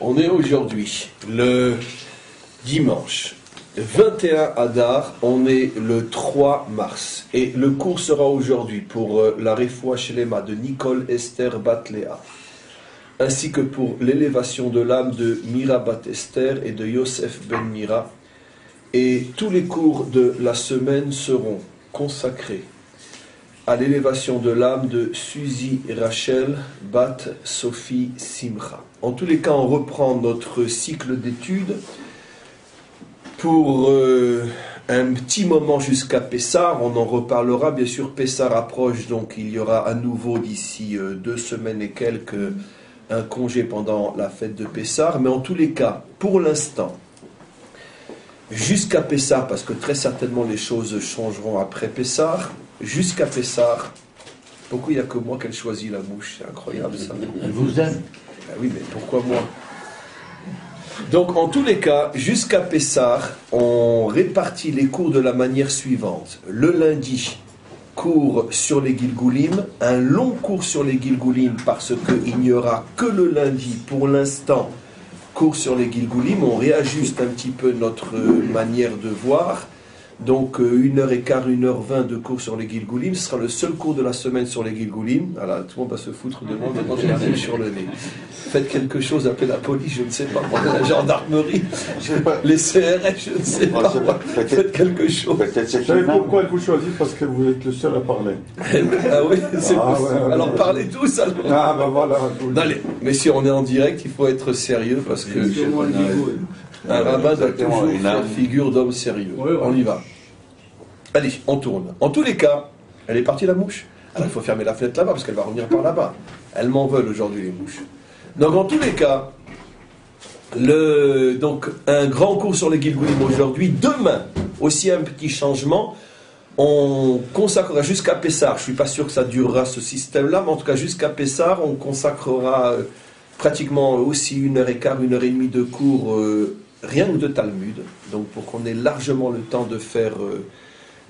On est aujourd'hui le dimanche 21 Adar, on est le 3 mars. Et le cours sera aujourd'hui pour la Refoua Shelema de Nicole Esther Bat-Léa, ainsi que pour l'élévation de l'âme de Mira Bat-Esther et de Yosef Ben Mira. Et tous les cours de la semaine seront consacrés à l'élévation de l'âme de Suzy Rachel Bat Sophie Simcha. En tous les cas, on reprend notre cycle d'études pour un petit moment jusqu'à Pessah. On en reparlera, bien sûr. Pessah approche, donc il y aura à nouveau d'ici 2 semaines et quelques un congé pendant la fête de Pessah. Mais en tous les cas, pour l'instant, jusqu'à Pessah, parce que très certainement les choses changeront après Pessah, jusqu'à Pessah, pourquoi il n'y a que moi qu'elle choisit la mouche? C'est incroyable ça. Elle vous aime. Ben oui, mais pourquoi moi? Donc en tous les cas, jusqu'à Pessah, on répartit les cours de la manière suivante. Le lundi, cours sur les Gilgulim, un long cours sur les Gilgulim, parce qu'il n'y aura que le lundi pour l'instant, cours sur les Gilgulim. On réajuste un petit peu notre manière de voir. Donc 1h15, 1h20 de cours sur les Gilgulim. Ce sera le seul cours de la semaine sur les Gilgulim. Voilà, tout le monde va se foutre de moi, maintenant j'ai la neige sur le nez. Faites quelque chose, appelez la police, je ne sais pas, la gendarmerie, les CRS, je ne sais pas. Faites quelque chose. Vous savez pourquoi elle vous choisit? Parce que vous êtes le seul à parler. Ah oui, c'est possible. Ouais, alors parlez tous alors. Ah ben voilà. Allez, messieurs, on est en direct, il faut être sérieux parce que un rabbin doit toujours faire figure d'homme sérieux. On y va. Allez, on tourne. En tous les cas, elle est partie la mouche. Alors il faut fermer la fenêtre là-bas parce qu'elle va revenir par là-bas. Elles m'en veulent aujourd'hui les mouches. Donc en tous les cas, donc un grand cours sur les Gilgulim aujourd'hui. Demain, aussi un petit changement. On consacrera jusqu'à Pessah. Je ne suis pas sûr que ça durera ce système-là, mais en tout cas jusqu'à Pessah, on consacrera pratiquement aussi 1h15, 1h30 de cours rien que de Talmud. Donc pour qu'on ait largement le temps de faire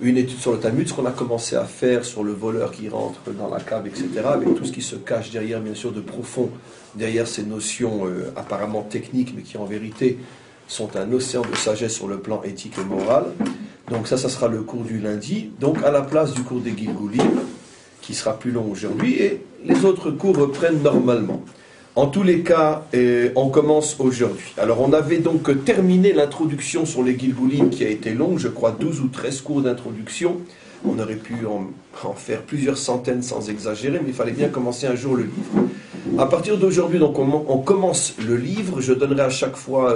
une étude sur le Talmud, ce qu'on a commencé à faire sur le voleur qui rentre dans la cave, etc., avec tout ce qui se cache derrière, bien sûr, de profond, derrière ces notions apparemment techniques, mais qui en vérité sont un océan de sagesse sur le plan éthique et moral. Donc ça sera le cours du lundi. Donc à la place du cours des Gilgulim, qui sera plus long aujourd'hui, et les autres cours reprennent normalement. En tous les cas, on commence aujourd'hui. Alors on avait donc terminé l'introduction sur les Gilgulim qui a été longue, je crois 12 ou 13 cours d'introduction. On aurait pu en faire plusieurs centaines sans exagérer, mais il fallait bien commencer un jour le livre. À partir d'aujourd'hui, donc on commence le livre. Je donnerai à chaque fois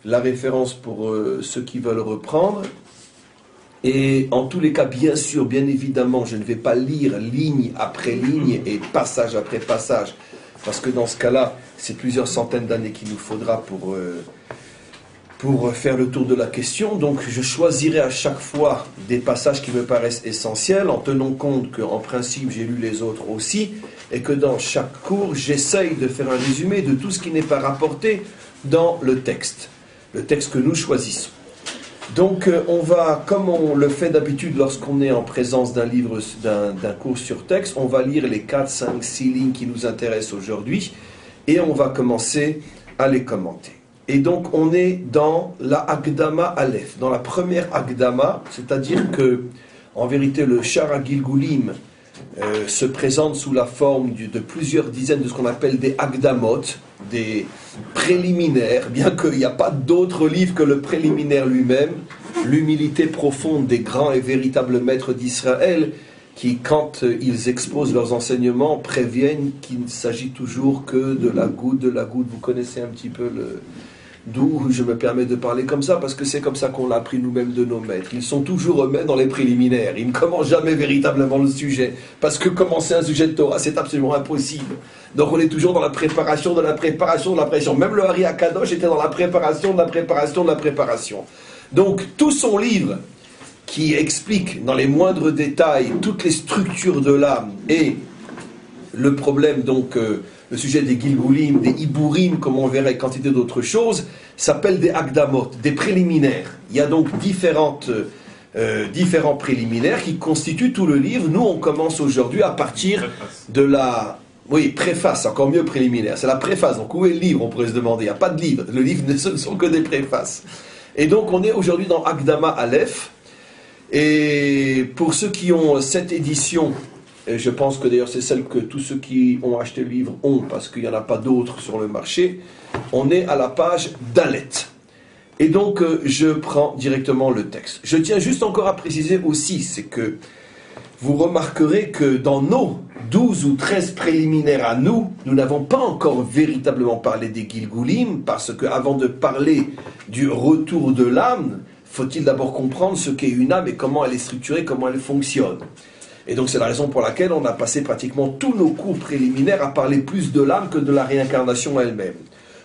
la référence pour ceux qui veulent reprendre. Et en tous les cas, bien sûr, bien évidemment, je ne vais pas lire ligne après ligne et passage après passage, parce que dans ce cas-là, c'est plusieurs centaines d'années qu'il nous faudra pour faire le tour de la question. Donc je choisirai à chaque fois des passages qui me paraissent essentiels, en tenant compte qu'en principe j'ai lu les autres aussi, et que dans chaque cours, j'essaye de faire un résumé de tout ce qui n'est pas rapporté dans le texte que nous choisissons. Donc on va, comme on le fait d'habitude lorsqu'on est en présence d'un livre, d'un cours sur texte, on va lire les 4, 5, 6 lignes qui nous intéressent aujourd'hui, et on va commencer à les commenter. Et donc on est dans la Akdama Aleph, dans la première Akdama, c'est-à-dire que, en vérité, le Shara Gilgulim se présente sous la forme de plusieurs dizaines de ce qu'on appelle des Akdamot, des préliminaires, bien qu'il n'y a pas d'autre livre que le préliminaire lui-même, l'humilité profonde des grands et véritables maîtres d'Israël, qui, quand ils exposent leurs enseignements, préviennent qu'il ne s'agit toujours que de la goutte. Vous connaissez un petit peu d'où je me permets de parler comme ça, parce que c'est comme ça qu'on l'a appris nous-mêmes de nos maîtres. Ils sont toujours eux-mêmes dans les préliminaires. Ils ne commencent jamais véritablement le sujet, parce que commencer un sujet de Torah, c'est absolument impossible. Donc on est toujours dans la préparation de la préparation de la préparation. Même le Hari Akadosh était dans la préparation de la préparation de la préparation. Donc tout son livre, qui explique dans les moindres détails toutes les structures de l'âme et le problème, donc le sujet des Gilgulim, des Iburim, comme on verra, quantité d'autres choses, s'appelle des Akdamot, des préliminaires. Il y a donc différents préliminaires qui constituent tout le livre. Nous, on commence aujourd'hui à partir de la Oui, préface, encore mieux préliminaire. C'est la préface. Donc où est le livre, on pourrait se demander. Il n'y a pas de livre. Le livre, ce ne sont que des préfaces. Et donc on est aujourd'hui dans Akdama Aleph. Et pour ceux qui ont cette édition, et je pense que d'ailleurs c'est celle que tous ceux qui ont acheté le livre ont, parce qu'il n'y en a pas d'autres sur le marché, on est à la page Dalet. Et donc je prends directement le texte. Je tiens juste encore à préciser aussi, c'est que vous remarquerez que dans nos 12 ou 13 préliminaires à nous, nous n'avons pas encore véritablement parlé des Gilgulim, parce qu'avant de parler du retour de l'âme, faut-il d'abord comprendre ce qu'est une âme et comment elle est structurée, comment elle fonctionne. Et donc c'est la raison pour laquelle on a passé pratiquement tous nos cours préliminaires à parler plus de l'âme que de la réincarnation elle-même.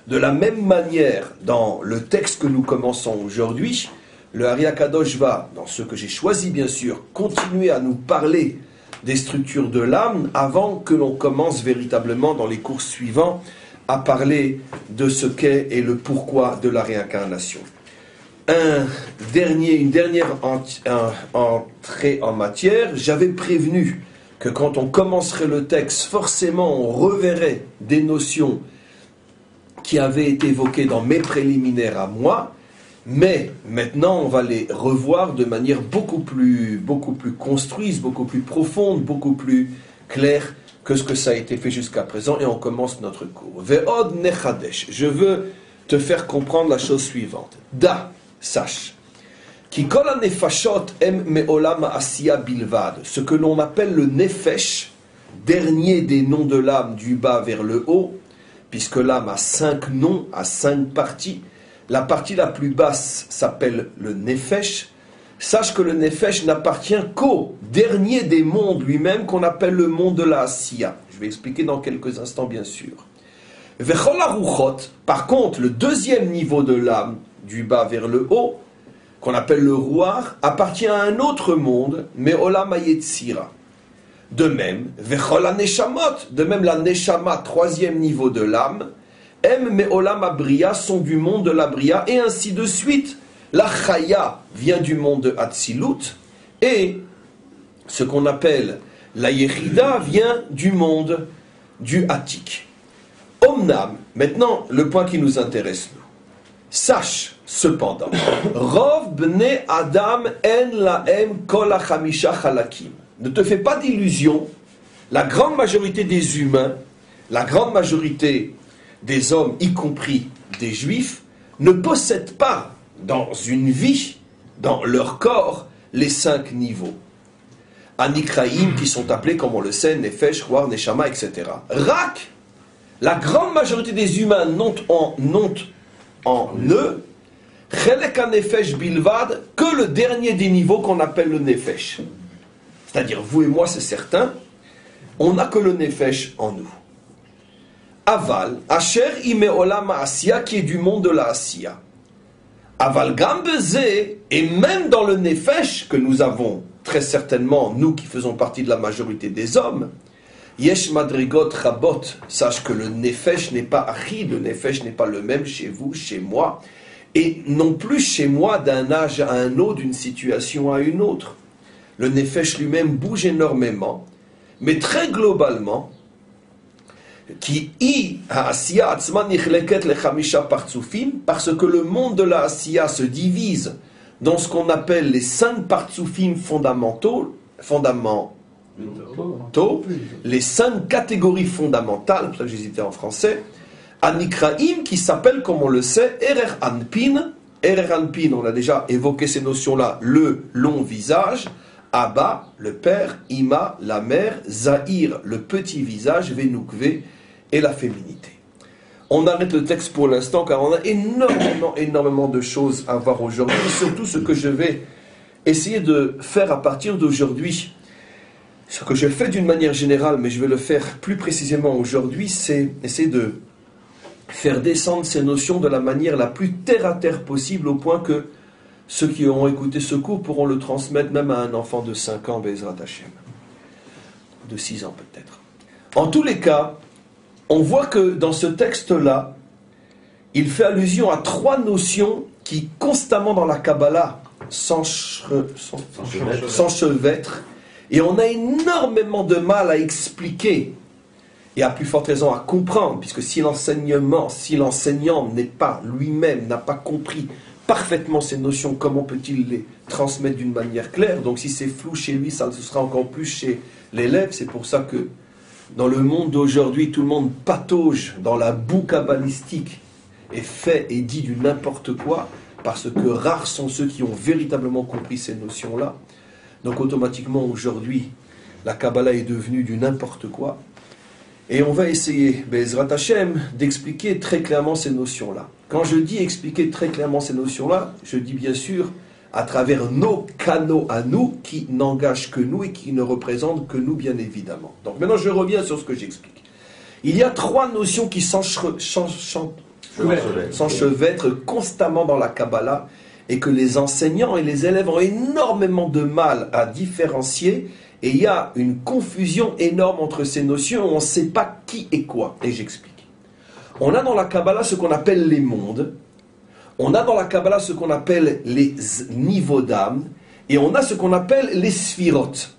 De la même manière, dans le texte que nous commençons aujourd'hui, le Ari Akadosh va, dans ce que j'ai choisi bien sûr, continuer à nous parler des structures de l'âme avant que l'on commence véritablement dans les cours suivants à parler de ce qu'est et le pourquoi de la réincarnation. Une dernière entrée en matière. J'avais prévenu que quand on commencerait le texte, forcément on reverrait des notions qui avaient été évoquées dans mes préliminaires à moi. Mais maintenant, on va les revoir de manière beaucoup plus construite, beaucoup plus profonde, beaucoup plus claire que ce que ça a été fait jusqu'à présent. Et on commence notre cours. Ve'od nechadesh. Je veux te faire comprendre la chose suivante. Da, sache. Ki kol ha-nefashot em me'olam ha'asiya bilvad. Ce que l'on appelle le nefesh, dernier des noms de l'âme du bas vers le haut, puisque l'âme a 5 noms, a 5 parties. La partie la plus basse s'appelle le Nefesh. Sache que le Nefesh n'appartient qu'au dernier des mondes lui-même qu'on appelle le monde de la Asiya. Je vais expliquer dans quelques instants bien sûr. Vechol haruchot, par contre, le deuxième niveau de l'âme, du bas vers le haut, qu'on appelle le Ruach, appartient à un autre monde, mais Olam HaYetzira. De même, Vechol haneshamot, de même la Neshama, troisième niveau de l'âme, Em me'olam abriya sont du monde de la Bria, et ainsi de suite. La Chaya vient du monde de Hatzilut, et ce qu'on appelle la Yechida vient du monde du Hatik. Omnam, maintenant le point qui nous intéresse nous. Sache cependant, Rov bnei Adam en laem kol hachamisha chalakim. Ne te fais pas d'illusions, la grande majorité des humains, la grande majorité des hommes, y compris des juifs, ne possèdent pas dans une vie, dans leur corps, les 5 niveaux. Anikraïm, qui sont appelés, comme on le sait, Nefesh, Ruach, Neshama, etc. Rak, la grande majorité des humains n'ont en eux, Chelek ha-Nefesh bilvad, que le dernier des niveaux qu'on appelle le Nefesh. C'est-à-dire, vous et moi, c'est certain, on n'a que le Nefesh en nous. Aval, Asher ime olam ha'asiya, qui est du monde de la Asiya. Aval gambeze, et même dans le Nefesh que nous avons, très certainement, nous qui faisons partie de la majorité des hommes, Yesh madrigot rabot, sache que le Nefesh n'est pas achid, le Nefesh n'est pas le même chez vous, chez moi, et non plus chez moi d'un âge à un autre, d'une situation à une autre. Le Nefesh lui-même bouge énormément, mais très globalement, parce que le monde de la Asiya se divise dans ce qu'on appelle les 5 partsufim fondamentaux, les 5 catégories fondamentales, c'est pour ça que j'hésitais en français, Anikraim, qui s'appelle, comme on le sait, Erer Anpin. Erer Anpin, on a déjà évoqué ces notions-là, le long visage, Abba, le père, Ima, la mère, Zahir, le petit visage, Venukve, et la féminité. On arrête le texte pour l'instant car on a énormément de choses à voir aujourd'hui, surtout ce que je vais essayer de faire à partir d'aujourd'hui. Ce que je fais d'une manière générale, mais je vais le faire plus précisément aujourd'hui, c'est essayer de faire descendre ces notions de la manière la plus terre-à-terre possible, au point que ceux qui auront écouté ce cours pourront le transmettre même à un enfant de 5 ans, Bezrat Hashem. De 6 ans peut-être. En tous les cas, on voit que dans ce texte-là, il fait allusion à 3 notions qui, constamment dans la Kabbalah, s'enchevêtrent. Et on a énormément de mal à expliquer et à plus forte raison à comprendre, puisque si l'enseignant n'est pas lui-même, n'a pas compris parfaitement ces notions, comment peut-il les transmettre d'une manière claire? Donc si c'est flou chez lui, ça ce sera encore plus chez l'élève. C'est pour ça que dans le monde d'aujourd'hui, tout le monde patauge dans la boue kabbalistique et fait et dit du n'importe quoi, parce que rares sont ceux qui ont véritablement compris ces notions-là. Donc automatiquement aujourd'hui, la Kabbalah est devenue du n'importe quoi. Et on va essayer, Be'ezrat Hashem, d'expliquer très clairement ces notions-là. Quand je dis expliquer très clairement ces notions-là, je dis bien sûr à travers nos canaux à nous, qui n'engagent que nous et qui ne représentent que nous, bien évidemment. Donc maintenant, je reviens sur ce que j'explique. Il y a trois notions qui s'enchevêtrent constamment dans la Kabbalah et que les enseignants et les élèves ont énormément de mal à différencier. Et il y a une confusion énorme entre ces notions, on ne sait pas qui est quoi. Et j'explique. On a dans la Kabbalah ce qu'on appelle les mondes, on a dans la Kabbalah ce qu'on appelle les niveaux d'âme, et on a ce qu'on appelle les sphirotes.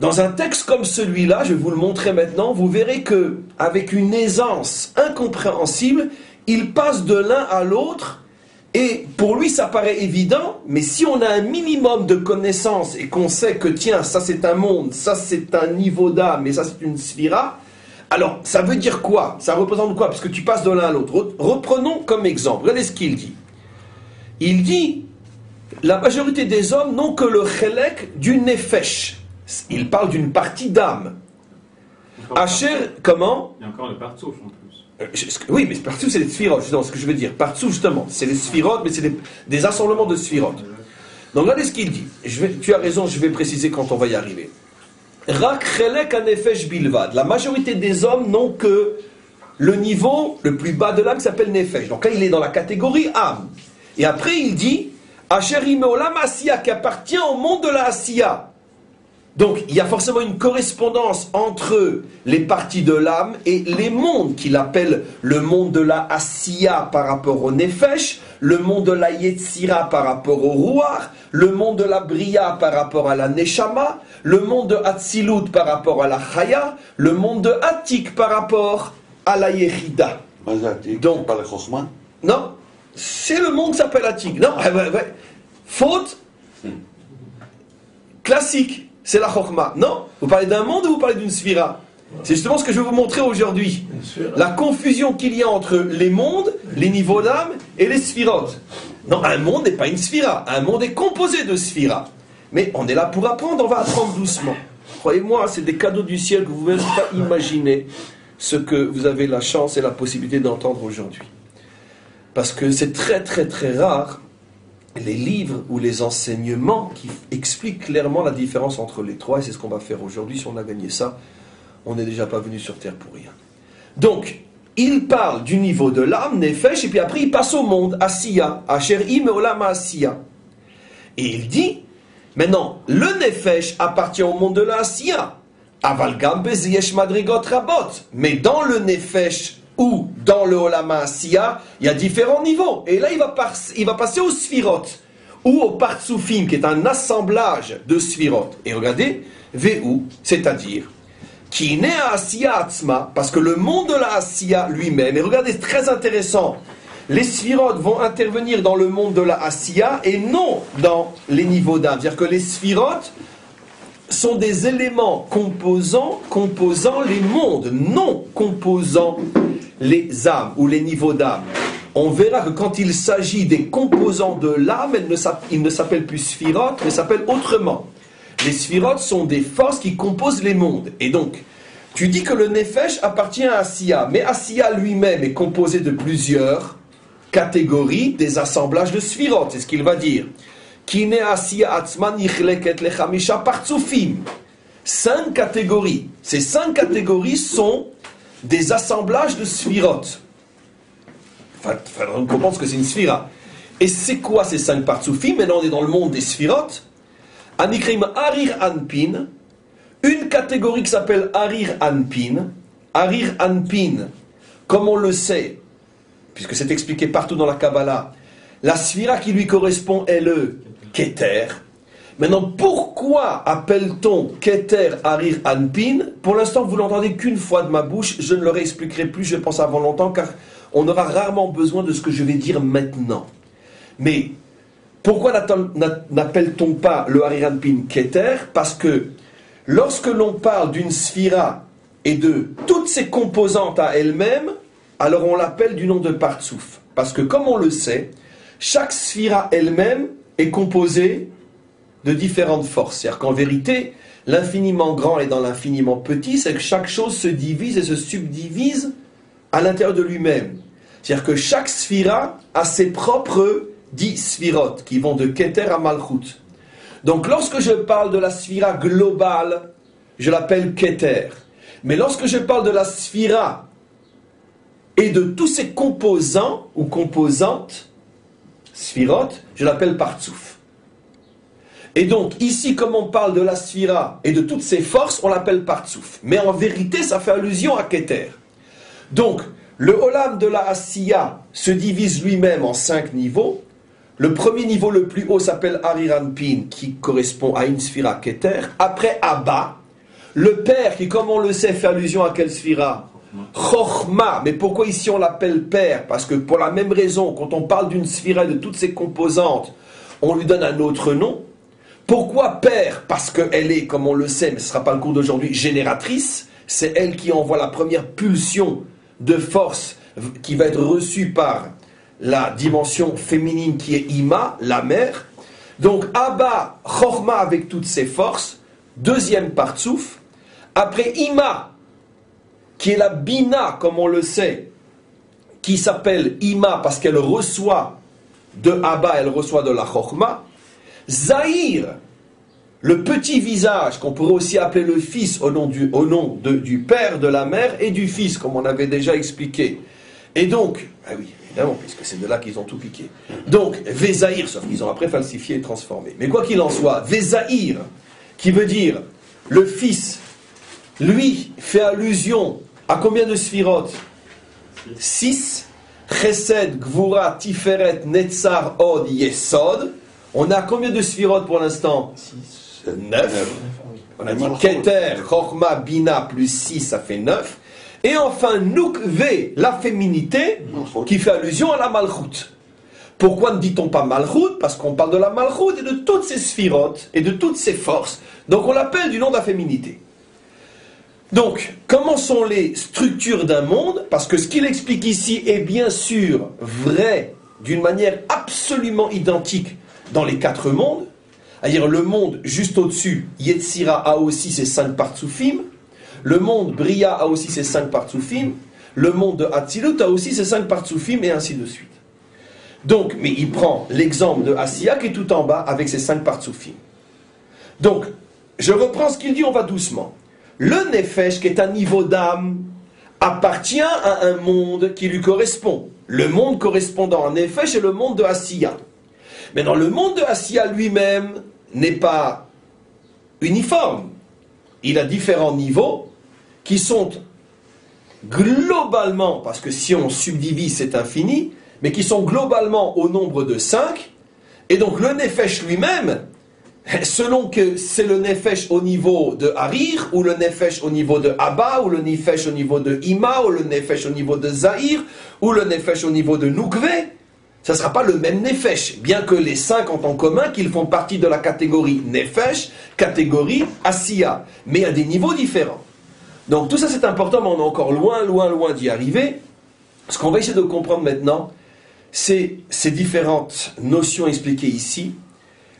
Dans un texte comme celui-là, je vais vous le montrer maintenant, vous verrez que avec une aisance incompréhensible, il passe de l'un à l'autre. Et pour lui, ça paraît évident, mais si on a un minimum de connaissances et qu'on sait que, tiens, ça c'est un monde, ça c'est un niveau d'âme, et ça c'est une sphira, alors ça veut dire quoi? Ça représente quoi? Puisque tu passes de l'un à l'autre. Reprenons comme exemple. Regardez ce qu'il dit. Il dit, la majorité des hommes n'ont que le chelek du nefesh. Il parle d'une partie d'âme. Asher, comment? Il y a encore le partsouf en plus. Oui, mais partout c'est les sphirotes, justement, ce que je veux dire. Partout, justement, c'est les sphirotes, mais c'est des assemblements de sphirotes. Donc regardez ce qu'il dit. Tu as raison, je vais préciser quand on va y arriver. Rak chelek anefesh bilvad. La majorité des hommes n'ont que le niveau le plus bas de l'âme qui s'appelle nefesh. Donc là, il est dans la catégorie âme. Et après, il dit Asher imeolam asiya, qui appartient au monde de la asiya. Donc, il y a forcément une correspondance entre les parties de l'âme et les mondes qu'il appelle le monde de la Asiya par rapport au Nefesh, le monde de la Yetzira par rapport au Ruach, le monde de la Bria par rapport à la Neshama, le monde de Hatzilut par rapport à la Chaya, le monde de Atik par rapport à la Yechida. Donc, pas la Chokhmah? Non, c'est le monde qui s'appelle Atik. Non, faute classique. C'est la Chokhmah. Non, vous parlez d'un monde ou vous parlez d'une sphira? C'est justement ce que je vais vous montrer aujourd'hui. La confusion qu'il y a entre les mondes, les niveaux d'âme et les sphirotes. Non, un monde n'est pas une sphira. Un monde est composé de sphiras. Mais on est là pour apprendre, on va apprendre doucement. Croyez-moi, c'est des cadeaux du ciel que vous ne pouvez pas imaginer ce que vous avez la chance et la possibilité d'entendre aujourd'hui. Parce que c'est très très très rare les livres ou les enseignements qui expliquent clairement la différence entre les trois, et c'est ce qu'on va faire aujourd'hui. Si on a gagné ça, on n'est déjà pas venu sur terre pour rien. Donc, il parle du niveau de l'âme, Nefesh, et puis après il passe au monde, Asiya, Asher im olam Asiya. Et il dit, maintenant, le Nefesh appartient au monde de la Asiya, Aval gam bezeyesh madrigot rabot, mais dans le Nefesh ou dans le Olam Asiya, il y a différents niveaux. Et là, il va passer au Sphirot, ou au Partsoufim, qui est un assemblage de Sphirot. Et regardez, Ve'u, c'est-à-dire, qui naît à Asiya Atzma, parce que le monde de la Asiya lui-même, et regardez, c'est très intéressant, les Sphirot vont intervenir dans le monde de la Asiya, et non dans les niveaux d'âme. C'est-à-dire que les Sphirot sont des éléments composant les mondes, non composant les âmes ou les niveaux d'âme. On verra que quand il s'agit des composants de l'âme, ils ne s'appellent plus sphirotes, mais s'appellent autrement. Les sphirotes sont des forces qui composent les mondes. Et donc, tu dis que le Nefesh appartient à Asiya, mais Asiya lui-même est composé de plusieurs catégories, des assemblages de sphirotes, c'est ce qu'il va dire. Kine Asiya Atzman Yichleket Lechamisha Partsufim. 5 catégories. Ces 5 catégories sont des assemblages de sphirotes. Enfin, on comprend ce que c'est une sphira. Et c'est quoi ces 5 partsufim? Maintenant, on est dans le monde des sphirotes. Anikrim Arir Anpin. Une catégorie qui s'appelle Arir Anpin. Arir Anpin, comme on le sait, puisque c'est expliqué partout dans la Kabbalah, la sphira qui lui correspond est le Keter. Maintenant, pourquoi appelle-t-on Keter Harir Anpin? Pour l'instant, vous l'entendez qu'une fois de ma bouche, je ne le réexpliquerai plus, je pense, avant longtemps, car on aura rarement besoin de ce que je vais dire maintenant. Mais, pourquoi n'appelle-t-on pas le Harir Anpin Keter? Parce que, lorsque l'on parle d'une sphira et de toutes ses composantes à elles-mêmes, alors on l'appelle du nom de Partsouf. Parce que, comme on le sait, chaque sphira elle-même est composée de différentes forces. C'est-à-dire qu'en vérité, l'infiniment grand est dans l'infiniment petit, c'est que chaque chose se divise et se subdivise à l'intérieur de lui-même. C'est-à-dire que chaque sphira a ses propres 10 sphirotes qui vont de Keter à Malchut. Donc lorsque je parle de la sphira globale, je l'appelle Keter. Mais lorsque je parle de la sphira et de tous ses composants ou composantes, sphirotes, je l'appelle Partsouf. Et donc, ici, comme on parle de la sphira et de toutes ses forces, on l'appelle Partsouf. Mais en vérité, ça fait allusion à Keter. Donc, le Olam de la Asiya se divise lui-même en 5 niveaux. Le premier niveau le plus haut s'appelle Harir Anpin, qui correspond à une sphira Keter. Après, Abba, le père, qui, comme on le sait, fait allusion à quelle sphira? Chochma. Mais pourquoi ici on l'appelle père? Parce que pour la même raison, quand on parle d'une sphira et de toutes ses composantes, on lui donne un autre nom. Pourquoi père? Parce qu'elle est, comme on le sait, mais ce ne sera pas le cours d'aujourd'hui, génératrice. C'est elle qui envoie la première pulsion de force qui va être reçue par la dimension féminine qui est Ima, la mère. Donc Abba, Chochma avec toutes ses forces. Deuxième Partsouf. Après Ima, qui est la Bina, comme on le sait, qui s'appelle Ima parce qu'elle reçoit de Abba, elle reçoit de la Chochma. Zahir, le petit visage, qu'on pourrait aussi appeler le fils au nom du père, de la mère et du fils, comme on avait déjà expliqué. Et donc, ah oui, évidemment, puisque c'est de là qu'ils ont tout piqué. Donc, Vézahir, sauf qu'ils ont après falsifié et transformé. Mais quoi qu'il en soit, Vézahir, qui veut dire le fils, lui, fait allusion à combien de sphirotes? 6. Chesed, Gvura, Tiferet, Netzar, Od, Yesod. On a combien de sphirotes pour l'instant? 9. On a dit Keter, Chochma, Bina plus 6, ça fait 9. Et enfin, Nukve, la féminité, qui fait allusion à la Malchut. Pourquoi ne dit-on pas Malchut? Parce qu'on parle de la Malchut et de toutes ses sphirotes et de toutes ses forces. Donc on l'appelle du nom de la féminité. Donc, comment sont les structures d'un monde? Parce que ce qu'il explique ici est bien sûr vrai d'une manière absolument identique dans les 4 mondes. C'est-à-dire le monde juste au-dessus, Yetzira a aussi ses 5 Partsoufim. Le monde Bria a aussi ses 5 Partsoufim. Le monde de Hatzilut a aussi ses 5 Partsoufim et ainsi de suite. Donc, mais il prend l'exemple de Asiya qui est tout en bas avec ses 5 Partsoufim. Donc, je reprends ce qu'il dit, on va doucement. Le Nefesh, qui est un niveau d'âme, appartient à un monde qui lui correspond. Le monde correspondant à Nefesh est le monde de Asiya. Mais dans le monde de Asiya lui-même n'est pas uniforme. Il a différents niveaux qui sont globalement, parce que si on subdivise c'est infini, mais qui sont globalement au nombre de 5. Et donc le Nefesh lui-même, selon que c'est le Nefesh au niveau de Harir, ou le Nefesh au niveau de Abba, ou le Nefesh au niveau de Ima, ou le Nefesh au niveau de Zahir, ou le Nefesh au niveau de Nukve, ça ne sera pas le même Nefesh, bien que les 5 ont en commun qu'ils font partie de la catégorie Nefesh, catégorie Asiya. Mais il y a des niveaux différents. Donc tout ça c'est important, mais on est encore loin d'y arriver. Ce qu'on va essayer de comprendre maintenant, c'est ces différentes notions expliquées ici,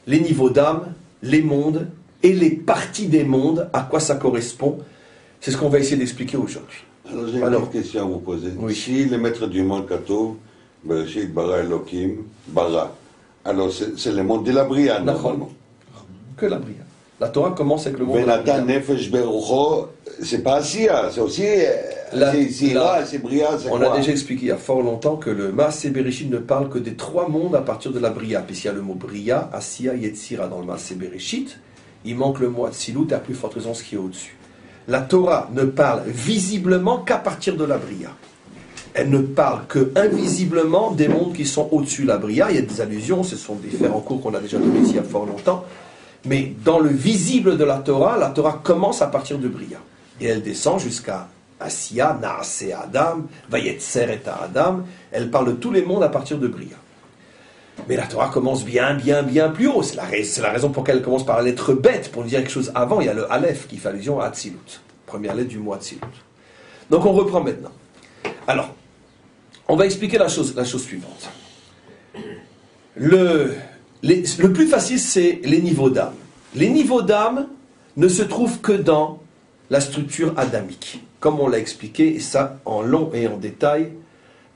les niveaux d'âme, les mondes et les parties des mondes, à quoi ça correspond. C'est ce qu'on va essayer d'expliquer aujourd'hui. Alors j'ai une petite question à vous poser. Oui. Si le maître du monde Katov, Bereshit bara Elohim, bara, alors c'est le monde de la Bria, normalement. Que la Bria. La Torah commence avec le monde de la Venatan Bria. Nefesh Berucho, c'est pas Asiya, c'est aussi c'est Bria, c'est On quoi? a déjà expliqué il y a fort longtemps que le Maaseh Bereshit ne parle que des 3 mondes à partir de la Bria. Puisqu'il y a le mot Bria, Asiya, Yetzira dans le Maaseh Bereshit, il manque le mot Atzilut et à plus forte raison ce qui est au-dessus. La Torah ne parle visiblement qu'à partir de la Bria. Elle ne parle que invisiblement des mondes qui sont au-dessus de la Bria. Il y a des allusions, ce sont différents cours qu'on a déjà donnés ici il y a fort longtemps. Mais dans le visible de la Torah commence à partir de Bria. Et elle descend jusqu'à Asiya, Naaseh Adam, Vayetzer et Adam. Elle parle de tous les mondes à partir de Bria. Mais la Torah commence bien plus haut. C'est la raison pour laquelle elle commence par la lettre bête. Pour dire quelque chose avant, il y a le Aleph qui fait allusion à Atzilut. Première lettre du mot Atzilut. Donc on reprend maintenant. Alors, on va expliquer la chose suivante. Le plus facile, c'est les niveaux d'âme. Les niveaux d'âme ne se trouvent que dans la structure adamique, comme on l'a expliqué, et ça en long et en détail,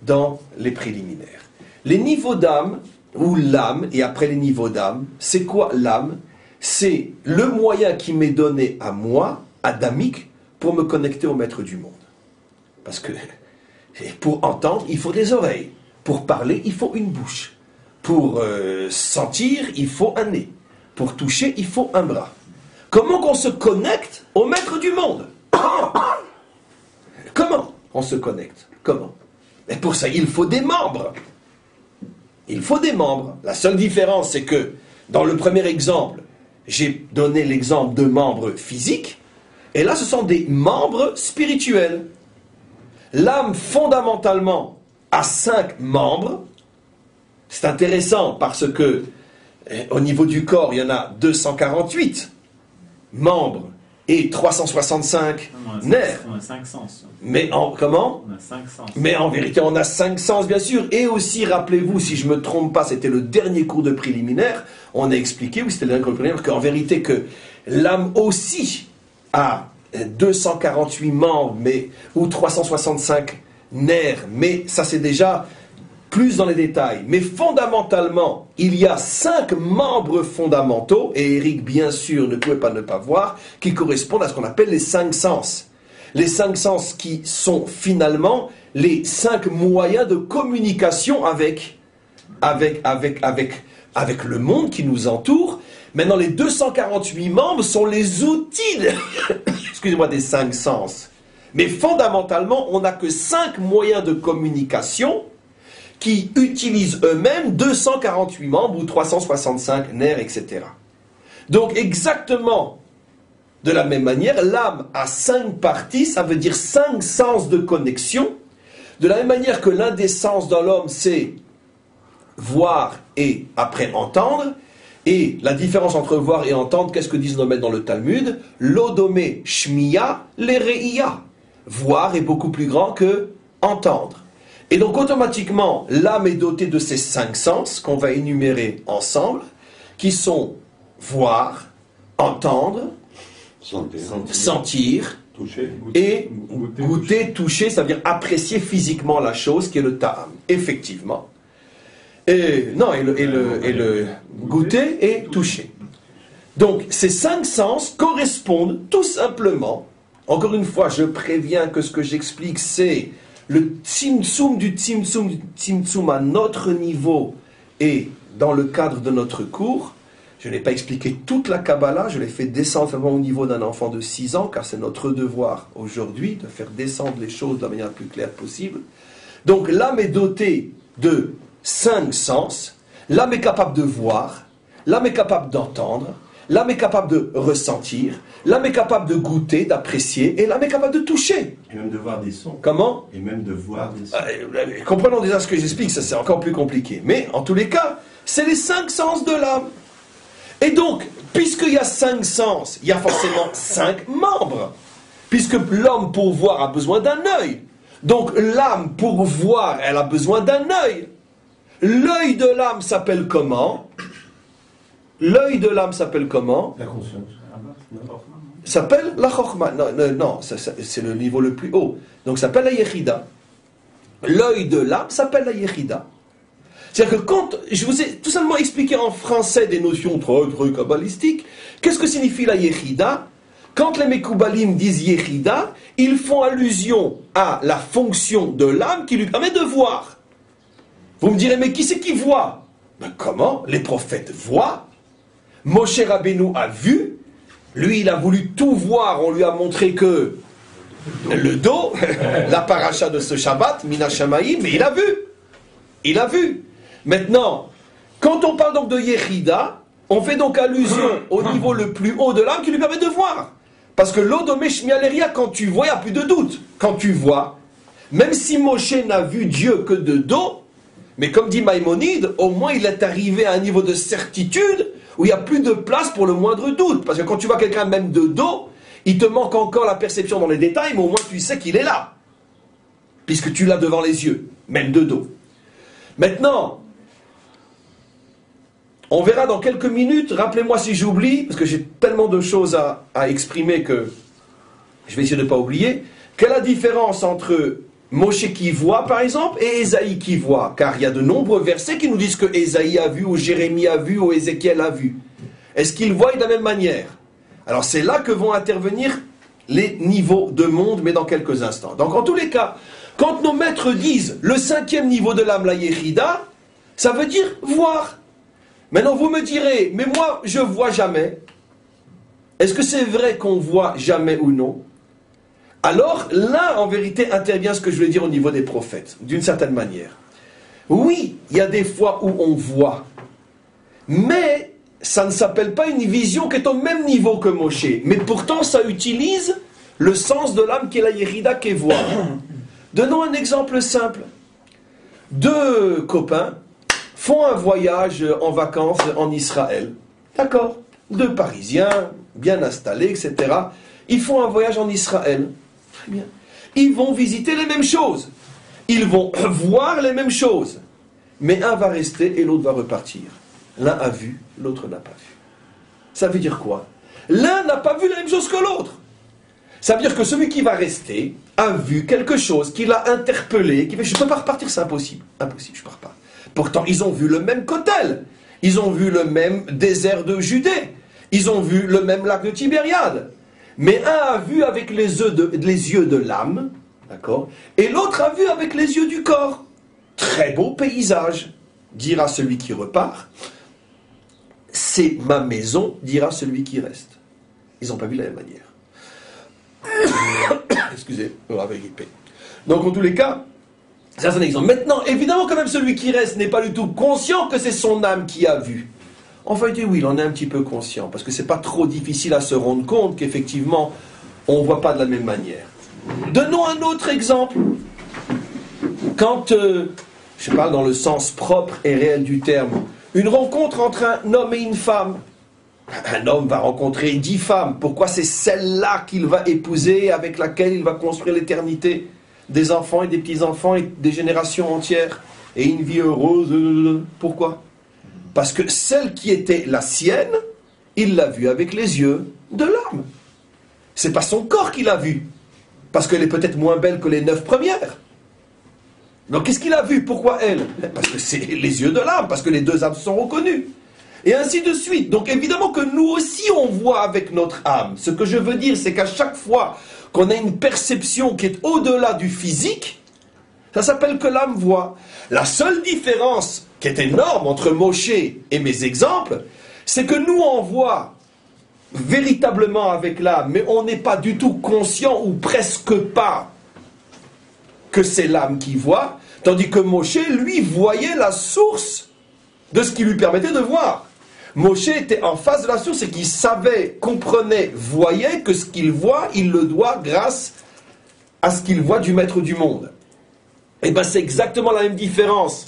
dans les préliminaires. Les niveaux d'âme, ou l'âme, et après les niveaux d'âme, c'est quoi l'âme? C'est le moyen qui m'est donné à moi, adamique, pour me connecter au maître du monde. Parce que pour entendre, il faut des oreilles. Pour parler, il faut une bouche. Pour sentir, il faut un nez. Pour toucher, il faut un bras. Comment qu'on se connecte au maître du monde? Comment on se connecte? Comment? Et pour ça, il faut des membres. Il faut des membres. La seule différence, c'est que dans le premier exemple, j'ai donné l'exemple de membres physiques, et là, ce sont des membres spirituels. L'âme, fondamentalement, a 5 membres. C'est intéressant parce que, au niveau du corps, il y en a 248 membres et 365 nerfs. On a 5 sens. Mais comment? On a 5 sens. Mais en vérité, on a 5 sens, bien sûr. Et aussi, rappelez-vous, si je ne me trompe pas, c'était le dernier cours de préliminaire, on a expliqué, oui, c'était le dernier cours de préliminaire, qu'en vérité, que l'âme aussi a 248 membres, ou 365 nerfs, mais ça c'est déjà plus dans les détails. Mais fondamentalement, il y a 5 membres fondamentaux, et Eric, bien sûr, ne pouvait pas ne pas voir, qui correspondent à ce qu'on appelle les 5 sens. Les 5 sens qui sont finalement les 5 moyens de communication avec le monde qui nous entoure. Maintenant, les 248 membres sont les outils, excusez-moi, des 5 sens. Mais fondamentalement, on n'a que 5 moyens de communication qui utilisent eux-mêmes 248 membres ou 365 nerfs, etc. Donc, exactement de la même manière, l'âme a 5 parties, ça veut dire 5 sens de connexion. De la même manière que l'un des sens dans l'homme, c'est voir et après entendre. Et la différence entre voir et entendre, qu'est-ce que disent nos maîtres dans le Talmud? L'odomé shmiya, l'ereia. Voir est beaucoup plus grand que entendre. Et donc automatiquement, l'âme est dotée de ces 5 sens qu'on va énumérer ensemble, qui sont voir, entendre, sentir toucher, et goûter, toucher, ça veut dire apprécier physiquement la chose, qui est le ta'am. Effectivement. Et le goûter et toucher. Donc, ces 5 sens correspondent tout simplement, encore une fois, je préviens que ce que j'explique, c'est le tzimtzum du tzimtzum à notre niveau et dans le cadre de notre cours. Je n'ai pas expliqué toute la Kabbalah, je l'ai fait descendre au niveau d'un enfant de 6 ans, car c'est notre devoir aujourd'hui de faire descendre les choses de la manière la plus claire possible. Donc, l'âme est dotée de 5 sens. L'âme est capable de voir, l'âme est capable d'entendre, l'âme est capable de ressentir, l'âme est capable de goûter, d'apprécier, et l'âme est capable de toucher. Et même de voir des sons. Comment? Et même de voir des sons. Comprenons déjà ce que j'explique, ça c'est encore plus compliqué. Mais en tous les cas, c'est les 5 sens de l'âme. Et donc, puisqu'il y a 5 sens, il y a forcément 5 membres. Puisque l'homme pour voir a besoin d'un œil. Donc l'âme pour voir, elle a besoin d'un œil. L'œil de l'âme s'appelle comment? L'œil de l'âme s'appelle comment? La conscience. S'appelle la chorma. Non, c'est le niveau le plus haut. Donc ça s'appelle la yechida. L'œil de l'âme s'appelle la yechida. C'est-à-dire que quand je vous ai tout simplement expliqué en français des notions très kabbalistiques, qu'est-ce que signifie la yechida? Quand les Mekoubalim disent yechida, ils font allusion à la fonction de l'âme qui lui permet de voir. Vous me direz, mais qui c'est qui voit? Ben comment? Les prophètes voient. Moshe Rabbeinu a vu. Lui, il a voulu tout voir. On lui a montré que le dos, la paracha de ce Shabbat, Mina Shamaïm, mais il a vu. Il a vu. Maintenant, quand on parle donc de Yechida, On fait donc allusion au niveau le plus haut de l'âme qui lui permet de voir. Parce que l'Odomesh Mialeria, quand tu vois, il n'y a plus de doute. Quand tu vois, même si Moshe n'a vu Dieu que de dos, mais comme dit Maïmonide, au moins il est arrivé à un niveau de certitude où il n'y a plus de place pour le moindre doute. Parce que quand tu vois quelqu'un même de dos, il te manque encore la perception dans les détails, mais au moins tu sais qu'il est là. Puisque tu l'as devant les yeux, même de dos. Maintenant, on verra dans quelques minutes, rappelez-moi si j'oublie, parce que j'ai tellement de choses à exprimer que je vais essayer de ne pas oublier. Quelle est la différence entre Moshe qui voit, par exemple, et Ésaïe qui voit? Car il y a de nombreux versets qui nous disent que Ésaïe a vu, ou Jérémie a vu, ou Ézéchiel a vu. Est-ce qu'ils voient de la même manière? Alors c'est là que vont intervenir les niveaux de monde, mais dans quelques instants. Donc en tous les cas, quand nos maîtres disent le 5e niveau de l'âme, la Yérida, ça veut dire voir. Maintenant vous me direz, mais moi je vois jamais. Est-ce que c'est vrai qu'on voit jamais ou non? Alors là en vérité intervient ce que je voulais dire au niveau des prophètes, d'une certaine manière. Oui, il y a des fois où on voit, mais ça ne s'appelle pas une vision qui est au même niveau que Moshe. Mais pourtant ça utilise le sens de l'âme qui est la Yérida qui est voir. Donnons un exemple simple. Deux copains font un voyage en vacances en Israël. D'accord? Deux Parisiens, bien installés, etc. Ils font un voyage en Israël. Très bien. Ils vont visiter les mêmes choses. Ils vont voir les mêmes choses. Mais un va rester et l'autre va repartir. L'un a vu, l'autre n'a pas vu. Ça veut dire quoi? L'un n'a pas vu la même chose que l'autre. Ça veut dire que celui qui va rester a vu quelque chose qui l'a interpellé, qui fait « je ne peux pas repartir, c'est impossible. Impossible, je ne pars pas. » Pourtant, ils ont vu le même Kotel. Ils ont vu le même désert de Judée. Ils ont vu le même lac de Tibériade. Mais un a vu avec les yeux de l'âme, d'accord, et l'autre a vu avec les yeux du corps. Très beau paysage, dira celui qui repart. C'est ma maison, dira celui qui reste. Ils n'ont pas vu de la même manière. Excusez, on va gripper. Donc en tous les cas, ça c'est un exemple. Maintenant, évidemment, quand même, celui qui reste n'est pas du tout conscient que c'est son âme qui a vu. En fait, oui, il en est un petit peu conscient, parce que c'est pas trop difficile à se rendre compte qu'effectivement, on ne voit pas de la même manière. Donnons un autre exemple. Quand, je parle dans le sens propre et réel du terme, une rencontre entre un homme et une femme. Un homme va rencontrer 10 femmes. Pourquoi c'est celle-là qu'il va épouser, avec laquelle il va construire l'éternité? Des enfants et des petits-enfants et des générations entières. Et une vie heureuse. Pourquoi? Parce que celle qui était la sienne, il l'a vue avec les yeux de l'âme. C'est pas son corps qu'il a vu. Parce qu'elle est peut-être moins belle que les 9 premières. Donc qu'est-ce qu'il a vu? Pourquoi elle? Parce que c'est les yeux de l'âme, parce que les deux âmes se sont reconnues. Et ainsi de suite. Donc évidemment que nous aussi on voit avec notre âme. Ce que je veux dire, c'est qu'à chaque fois qu'on a une perception qui est au-delà du physique, ça s'appelle que l'âme voit. La seule différence qui est énorme entre Moshe et mes exemples, c'est que nous on voit véritablement avec l'âme, mais on n'est pas du tout conscient, ou presque pas, que c'est l'âme qui voit, tandis que Moshe, lui, voyait la source de ce qui lui permettait de voir. Moshe était en face de la source et qu'il savait, comprenait, voyait que ce qu'il voit, il le doit grâce à ce qu'il voit du maître du monde. Et bien c'est exactement la même différence.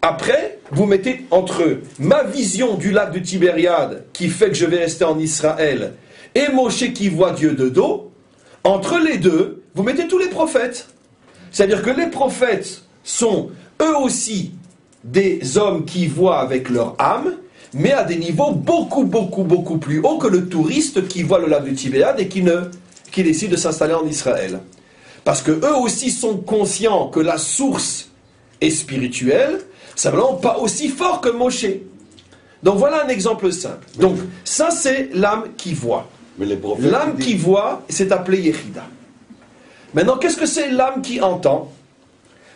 Après, vous mettez entre ma vision du lac de Tibériade, qui fait que je vais rester en Israël, et Moshe qui voit Dieu de dos, entre les deux, vous mettez tous les prophètes. C'est-à-dire que les prophètes sont eux aussi des hommes qui voient avec leur âme, mais à des niveaux beaucoup plus hauts que le touriste qui voit le lac de Tibériade et qui décide de s'installer en Israël. Parce que eux aussi sont conscients que la source est spirituelle, simplement pas aussi fort que Moshe. Donc voilà un exemple simple. Donc ça c'est l'âme qui voit. L'âme qui voit, c'est appelé Yechida. Maintenant, qu'est-ce que c'est l'âme qui entend?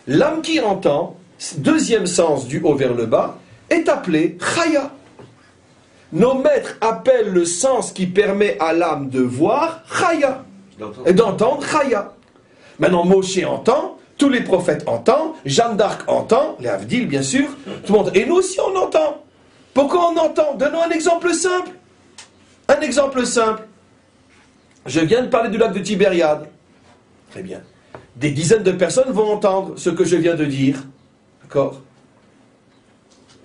L'âme qui entend, deuxième sens du haut vers le bas, est appelé Chaya. Nos maîtres appellent le sens qui permet à l'âme de voir Chaya. Et d'entendre Chaya. Maintenant, Moshe entend, tous les prophètes entendent, Jeanne d'Arc entend, les Havdil bien sûr, tout le monde. Et nous aussi on entend. Pourquoi on entend? Donnons un exemple simple. Un exemple simple. Je viens de parler du lac de Tibériade. Très bien. Des dizaines de personnes vont entendre ce que je viens de dire. D'accord?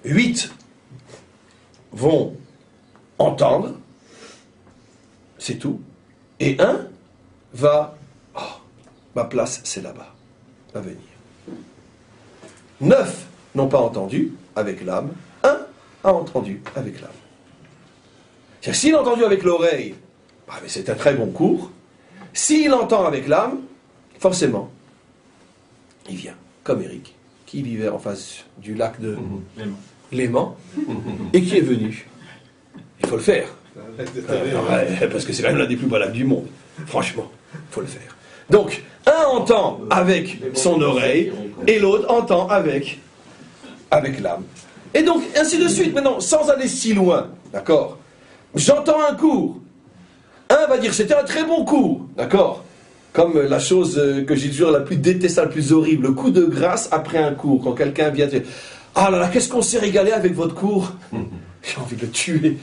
8 vont entendre. C'est tout. Et un va... Oh, ma place, c'est là-bas. Va venir. 9 n'ont pas entendu avec l'âme. Un a entendu avec l'âme. C'est-à-dire, s'il a entendu avec l'oreille, bah, mais c'est un très bon cours. S'il entend avec l'âme, forcément, il vient, comme Eric, qui vivait en face du lac de Léman, et qui est venu. Il faut le faire. Parce que c'est quand même l'un des plus beaux lacs du monde. Franchement, il faut le faire. Donc, un entend avec son oreille, et l'autre entend avec l'âme. Et donc, ainsi de suite. Maintenant, sans aller si loin, d'accord? J'entends un cours. Un va dire, c'était un très bon cours, d'accord? Comme la chose que j'ai toujours la plus détestable, la plus horrible, le coup de grâce après un cours. Quand quelqu'un vient dire, ah là là, qu'est-ce qu'on s'est régalé avec votre cours? J'ai envie de le tuer.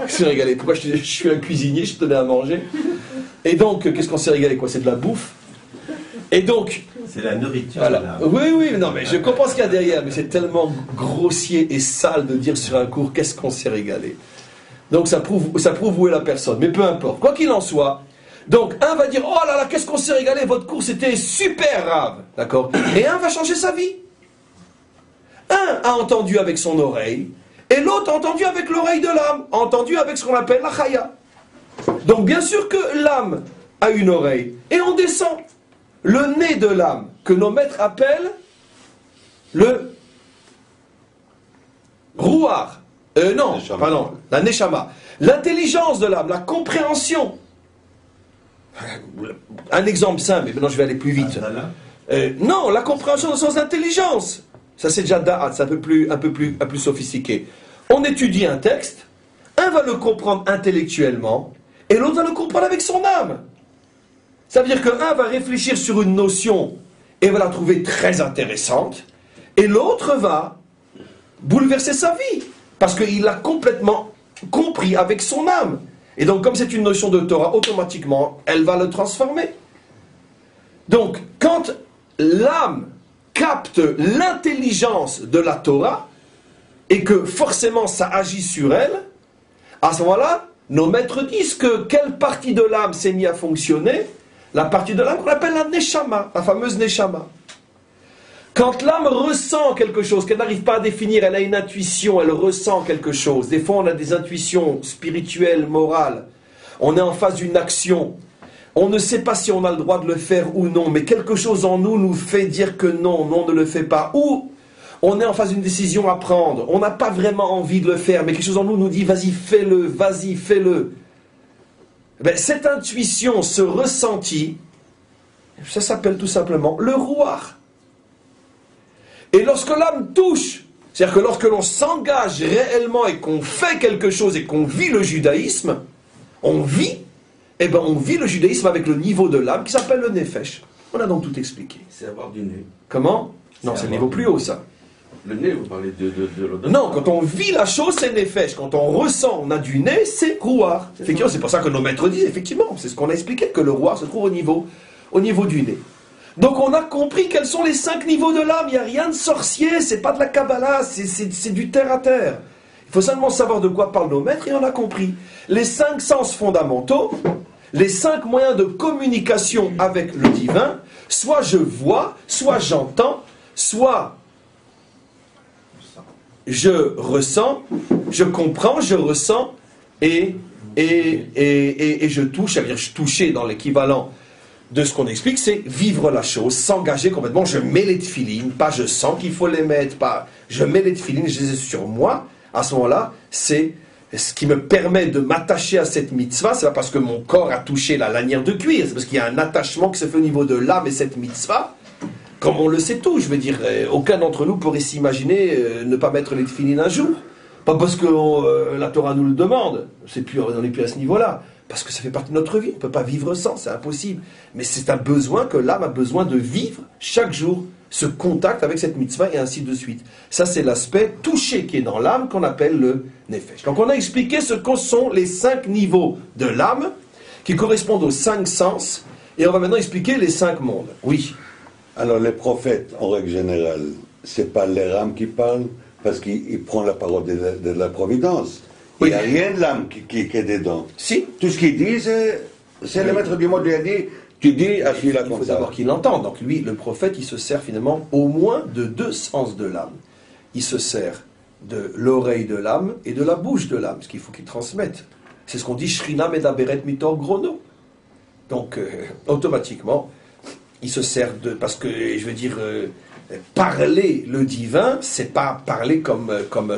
Je suis régalé. Pourquoi je suis un cuisinier, je tenais à manger. Et donc, qu'est-ce qu'on s'est régalé, quoi? C'est de la bouffe. Et donc... C'est la nourriture. Voilà. Là. Oui, non, mais je comprends ce qu'il y a derrière, mais c'est tellement grossier et sale de dire sur un cours, qu'est-ce qu'on s'est régalé. Donc ça prouve où est la personne. Mais peu importe. Quoi qu'il en soit, donc un va dire, oh là là, qu'est-ce qu'on s'est régalé, votre cours c'était super grave. D'accord? Et un va changer sa vie. Un a entendu avec son oreille, et l'autre a entendu avec l'oreille de l'âme, a entendu avec ce qu'on appelle la chaya. Donc bien sûr que l'âme a une oreille, et on descend. Le nez de l'âme, que nos maîtres appellent le rouar. Non, pardon, la neshama. L'intelligence de l'âme, la compréhension. Un exemple simple, mais maintenant je vais aller plus vite. Non, la compréhension dans le sens d'intelligence. Ça c'est déjà da'at, c'est un peu plus sophistiqué. On étudie un texte, un va le comprendre intellectuellement, et l'autre va le comprendre avec son âme. Ça veut dire qu'un va réfléchir sur une notion et va la trouver très intéressante, et l'autre va bouleverser sa vie, parce qu'il l'a complètement compris avec son âme. Et donc, comme c'est une notion de Torah, automatiquement, elle va le transformer. Donc, quand l'âme capte l'intelligence de la Torah, et que forcément ça agit sur elle, à ce moment-là, nos maîtres disent que quelle partie de l'âme s'est mise à fonctionner? La partie de l'âme qu'on appelle la neshama, la fameuse neshama. Quand l'âme ressent quelque chose qu'elle n'arrive pas à définir, elle a une intuition, elle ressent quelque chose. Des fois, on a des intuitions spirituelles, morales. On est en face d'une action. On ne sait pas si on a le droit de le faire ou non, mais quelque chose en nous nous fait dire que non, non, ne le fait pas. Ou on est en face d'une décision à prendre. On n'a pas vraiment envie de le faire, mais quelque chose en nous nous dit, vas-y, fais-le, vas-y, fais-le. Ben, cette intuition, ce ressenti, ça s'appelle tout simplement le rouar. Et lorsque l'âme touche, c'est-à-dire que lorsque l'on s'engage réellement et qu'on fait quelque chose et qu'on vit le judaïsme, on vit le judaïsme avec le niveau de l'âme qui s'appelle le nefesh. On a donc tout expliqué. C'est avoir du nez. Comment? Non, c'est le niveau plus haut, ça. Le nez, vous parlez de l'odeur. Non, quand on vit la chose, c'est nefesh. Quand on ressent, on a du nez, c'est rouar. Effectivement, c'est pour ça que nos maîtres disent, effectivement, c'est ce qu'on a expliqué, que le rouar se trouve au niveau du nez. Donc on a compris quels sont les 5 niveaux de l'âme. Il n'y a rien de sorcier, c'est pas de la Kabbalah, c'est du terre à terre. Il faut seulement savoir de quoi parlent nos maîtres et on a compris. Les 5 sens fondamentaux, les 5 moyens de communication avec le divin, soit je vois, soit j'entends, soit je ressens, je comprends, je ressens et je touche. Ça veut dire je toucher dans l'équivalent de ce qu'on explique, c'est vivre la chose, s'engager complètement. Je mets les tefilines, pas je sens qu'il faut les mettre, pas je mets les tefilines, je les ai sur moi. À ce moment-là, c'est ce qui me permet de m'attacher à cette mitzvah. C'est pas parce que mon corps a touché la lanière de cuir, c'est parce qu'il y a un attachement qui se fait au niveau de l'âme et cette mitzvah. Comme on le sait tous, je veux dire, aucun d'entre nous pourrait s'imaginer ne pas mettre les tefilines un jour. Pas parce que la Torah nous le demande, on n'est plus à ce niveau-là. Parce que ça fait partie de notre vie, on ne peut pas vivre sans, c'est impossible. Mais c'est un besoin que l'âme a besoin de vivre chaque jour ce contact avec cette mitzvah et ainsi de suite. Ça, c'est l'aspect touché qui est dans l'âme qu'on appelle le nefesh. Donc on a expliqué ce que sont les 5 niveaux de l'âme qui correspondent aux 5 sens et on va maintenant expliquer les 5 mondes. Oui. Alors les prophètes, en règle générale, c'est pas leur âme qui parle, parce qu'il prend la parole de la providence. Oui. Il n'y a rien de l'âme qui est dedans. Si. Tout ce qu'il dit, c'est le maître du monde lui a dit, tu dis à celui-là Il comme faut ça. d'abord qu'il l'entende. Donc lui, le prophète, il se sert finalement au moins de 2 sens de l'âme. Il se sert de l'oreille de l'âme et de la bouche de l'âme, ce qu'il faut qu'il transmette. C'est ce qu'on dit Shrina Medaberet Mitor Grono. Donc automatiquement, il se sert de... Parce que, je veux dire, parler le divin, c'est pas parler comme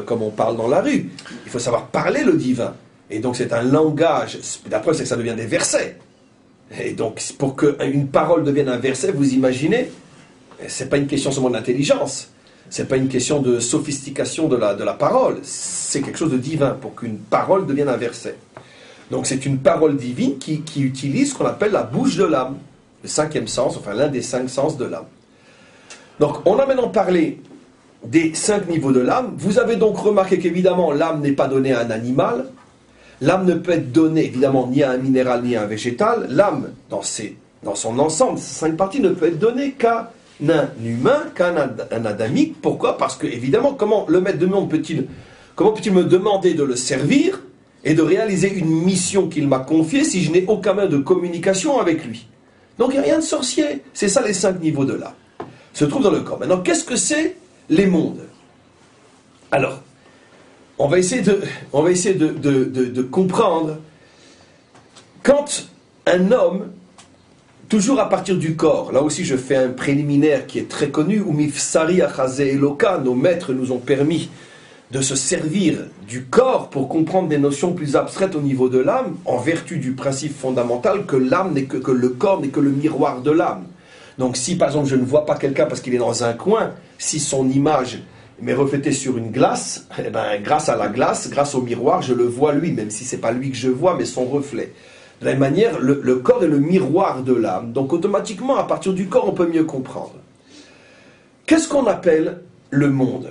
on parle dans la rue. Il faut savoir parler le divin. Et donc c'est un langage. La preuve, c'est que ça devient des versets. Et donc, pour qu'une parole devienne un verset, vous imaginez, c'est pas une question seulement d'intelligence, c'est pas une question de sophistication de la parole, c'est quelque chose de divin pour qu'une parole devienne un verset. Donc, c'est une parole divine qui utilise ce qu'on appelle la bouche de l'âme, le 5e sens, enfin l'un des 5 sens de l'âme. Donc, on a maintenant parlé des 5 niveaux de l'âme. Vous avez donc remarqué qu'évidemment, l'âme n'est pas donnée à un animal. L'âme ne peut être donnée, évidemment, ni à un minéral, ni à un végétal. L'âme, dans son ensemble, ces 5 parties, ne peut être donnée qu'à un humain, qu'à un adamique. Pourquoi? Parce que, évidemment, comment le maître de monde peut-il me demander de le servir et de réaliser une mission qu'il m'a confiée si je n'ai aucun moyen de communication avec lui? Donc, il n'y a rien de sorcier. C'est ça, les 5 niveaux de l'âme. Se trouve dans le corps. Maintenant, qu'est-ce que c'est les mondes? Alors, on va essayer de comprendre. Quand un homme, toujours à partir du corps, là aussi je fais un préliminaire qui est très connu, où Mifsari Achaze Eloka, nos maîtres nous ont permis de se servir du corps pour comprendre des notions plus abstraites au niveau de l'âme, en vertu du principe fondamental que l'âme n'est que le corps n'est que le miroir de l'âme. Donc si par exemple je ne vois pas quelqu'un parce qu'il est dans un coin, si son image mais reflété sur une glace, eh ben, grâce à la glace, grâce au miroir, je le vois lui, même si ce n'est pas lui que je vois, mais son reflet. De la même manière, le corps est le miroir de l'âme. Donc automatiquement, à partir du corps, on peut mieux comprendre. Qu'est-ce qu'on appelle le monde?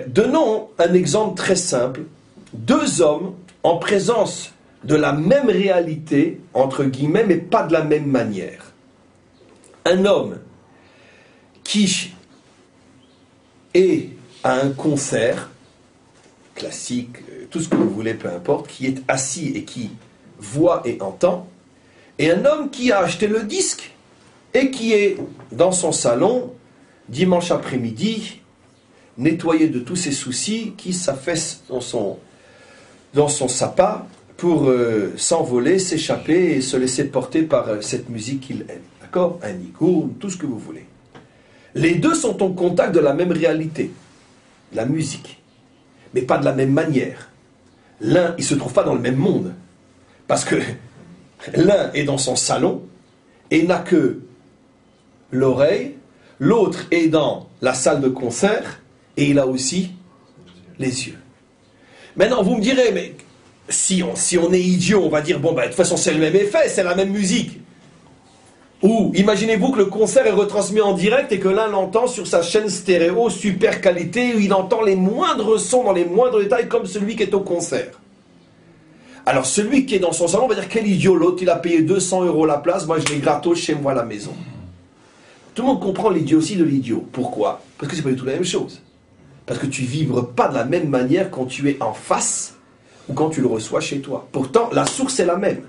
Donnons un exemple très simple. 2 hommes en présence de la même réalité, entre guillemets, mais pas de la même manière. Un homme qui est à un concert, classique, tout ce que vous voulez, peu importe, qui est assis et qui voit et entend, et un homme qui a acheté le disque et qui est dans son salon, dimanche après-midi, nettoyé de tous ses soucis, qui s'affaisse dans son sapin pour s'envoler, s'échapper et se laisser porter par cette musique qu'il aime. D'accord? Un nigour, tout ce que vous voulez. Les 2 sont en contact de la même réalité. La musique, mais pas de la même manière. L'un, il ne se trouve pas dans le même monde, parce que l'un est dans son salon et n'a que l'oreille, l'autre est dans la salle de concert et il a aussi les yeux. Maintenant, vous me direz, mais si on est idiot, on va dire, bon, de toute façon, c'est le même effet, c'est la même musique. Ou, imaginez-vous que le concert est retransmis en direct et que l'un l'entend sur sa chaîne stéréo, super qualité, où il entend les moindres sons dans les moindres détails, comme celui qui est au concert. Alors, celui qui est dans son salon va dire, quel idiot, l'autre, il a payé 200 € la place, moi je l'ai gratos chez moi à la maison. Tout le monde comprend l'idiotie de l'idiot. Pourquoi? Parce que c'est pas du tout la même chose. Parce que tu vibres pas de la même manière quand tu es en face ou quand tu le reçois chez toi. Pourtant, la source est la même.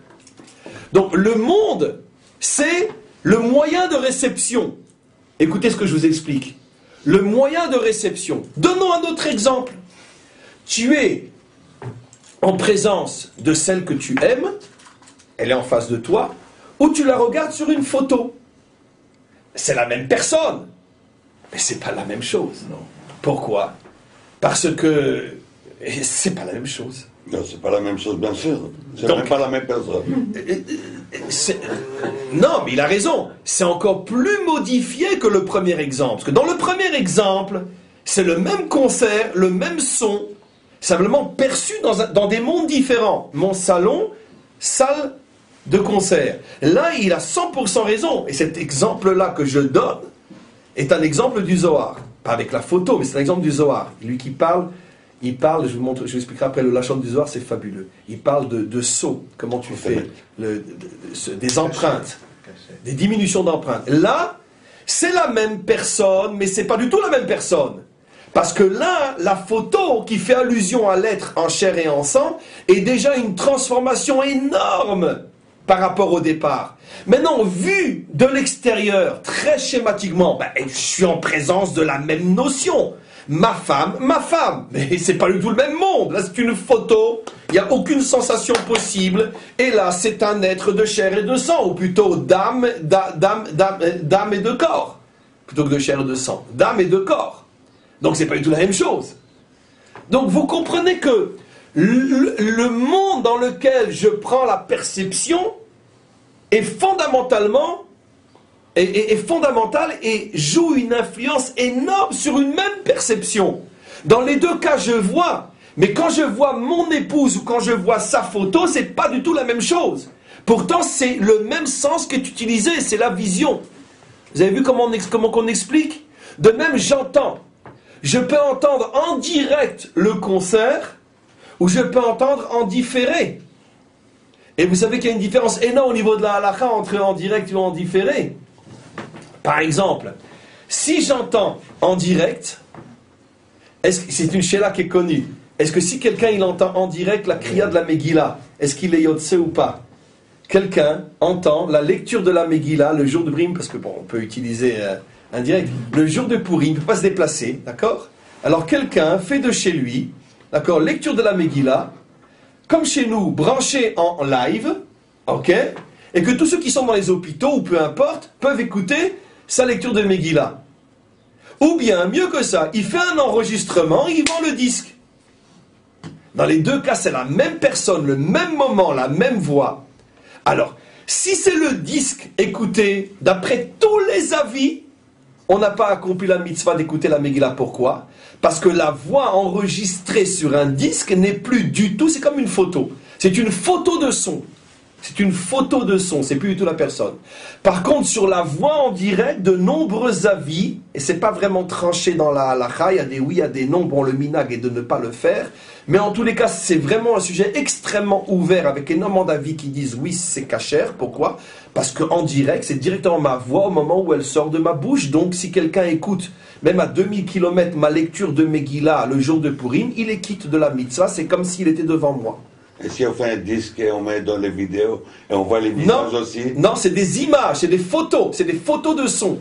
Donc, le monde, c'est le moyen de réception. Écoutez ce que je vous explique. Le moyen de réception. Donnons un autre exemple. Tu es en présence de celle que tu aimes, elle est en face de toi, ou tu la regardes sur une photo. C'est la même personne, mais c'est pas la même chose. Non. Pourquoi? Parce que c'est pas la même chose. Non, c'est pas la même chose, bien sûr. C'est Donc, même pas la même personne. Non, mais il a raison. C'est encore plus modifié que le premier exemple. Parce que dans le premier exemple, c'est le même concert, le même son, simplement perçu dans des mondes différents. Mon salon, salle de concert. Là, il a 100% raison. Et cet exemple-là que je donne, est un exemple du Zohar. Pas avec la photo, mais c'est un exemple du Zohar. Lui qui parle, je vous expliquerai après le Lachon du Zohar, c'est fabuleux. Il parle de sceaux, comment tu fais, des empreintes, des diminutions d'empreintes. Là, c'est la même personne, mais c'est pas du tout la même personne. Parce que là, la photo qui fait allusion à l'être en chair et en sang est déjà une transformation énorme par rapport au départ. Maintenant, vu de l'extérieur, très schématiquement, je suis en présence de la même notion. Ma femme, mais c'est pas du tout le même monde. Là, c'est une photo, il n'y a aucune sensation possible. Et là, c'est un être de chair et de sang, ou plutôt d'âme et de corps, plutôt que de chair et de sang. D'âme et de corps. Donc, c'est pas du tout la même chose. Donc, vous comprenez que le monde dans lequel je prends la perception est fondamental et joue une influence énorme sur une même perception. Dans les deux cas, je vois, mais quand je vois mon épouse ou quand je vois sa photo, c'est pas du tout la même chose. Pourtant, c'est le même sens qui est utilisé, c'est la vision. Vous avez vu comment on explique? De même, j'entends. Je peux entendre en direct le concert ou je peux entendre en différé. Et vous savez qu'il y a une différence énorme au niveau de la halakha entre en direct ou en différé. Par exemple, si j'entends en direct, c'est une shéla qui est connue. Est-ce que si quelqu'un il entend en direct la kriya de la Megillah, est-ce qu'il est yotse ou pas? Quelqu'un entend la lecture de la Megillah le jour de Purim, parce que on peut utiliser un direct. Le jour de Purim, il ne peut pas se déplacer, d'accord? Alors quelqu'un fait de chez lui, d'accord, lecture de la Megillah, comme chez nous, branché en live, ok, et que tous ceux qui sont dans les hôpitaux, ou peu importe, peuvent écouter sa lecture de Megillah. Ou bien, mieux que ça, il fait un enregistrement, il vend le disque. Dans les deux cas, c'est la même personne, le même moment, la même voix. Alors, si c'est le disque écouté, d'après tous les avis, on n'a pas accompli la mitzvah d'écouter la Megillah. Pourquoi? Parce que la voix enregistrée sur un disque n'est plus du tout, c'est comme une photo. C'est une photo de son. C'est une photo de son, c'est plus du tout la personne. Par contre, sur la voix en direct, de nombreux avis, et c'est pas vraiment tranché dans la halakha, il y a des oui, il y a des non, bon, le minag est de ne pas le faire, mais en tous les cas, c'est vraiment un sujet extrêmement ouvert, avec énormément d'avis qui disent oui, c'est cachère. Pourquoi? Parce qu'en direct, c'est directement ma voix au moment où elle sort de ma bouche, donc si quelqu'un écoute, même à 2000 km, ma lecture de Megillah le jour de Purim, il est quitte de la mitzvah, c'est comme s'il était devant moi. Et si on fait un disque et on met dans les vidéos et on voit les visages aussi? Non, c'est des images, c'est des photos de son.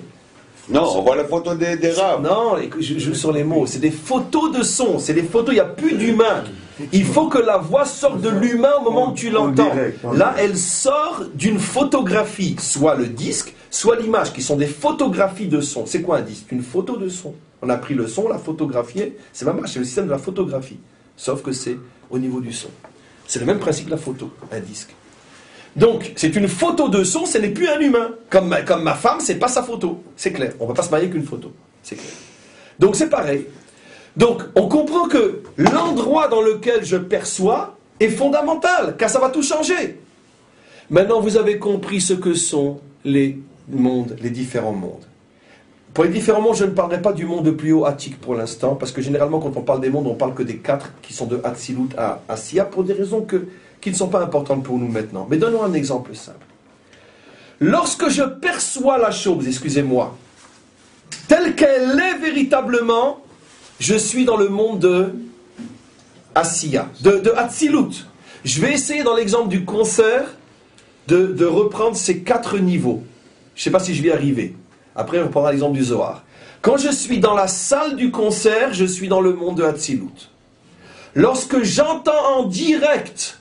Non, on voit la photo des raves. Non, je joue sur les mots, c'est des photos de son, c'est des photos, il n'y a plus d'humain. Il faut que la voix sorte de l'humain au moment où tu l'entends. Là, elle sort d'une photographie, soit le disque, soit l'image, qui sont des photographies de son. C'est quoi un disque? Une photo de son. On a pris le son, l'a photographié, c'est le système de la photographie. Sauf que c'est au niveau du son. C'est le même principe que la photo, un disque. Donc, c'est une photo de son, ce n'est plus un humain. Comme ma femme, c'est pas sa photo. C'est clair. On ne va pas se marier qu'une photo. C'est clair. Donc, c'est pareil. Donc, on comprend que l'endroit dans lequel je perçois est fondamental, car ça va tout changer. Maintenant, vous avez compris ce que sont les mondes, les différents mondes. Pour les différents mondes, je ne parlerai pas du monde le plus haut attique pour l'instant, parce que généralement, quand on parle des mondes, on parle que des 4 qui sont de Hatzilut à Asiya, pour des raisons qui ne sont pas importantes pour nous maintenant. Mais donnons un exemple simple. Lorsque je perçois la chose, excusez-moi, telle qu'elle est véritablement, je suis dans le monde de Asiya, de Hatzilut. Je vais essayer, dans l'exemple du concert, de reprendre ces 4 niveaux. Je ne sais pas si je vais y arriver. Après, on prendra l'exemple du Zohar. Quand je suis dans la salle du concert, je suis dans le monde de Hatzilut. Lorsque j'entends en direct,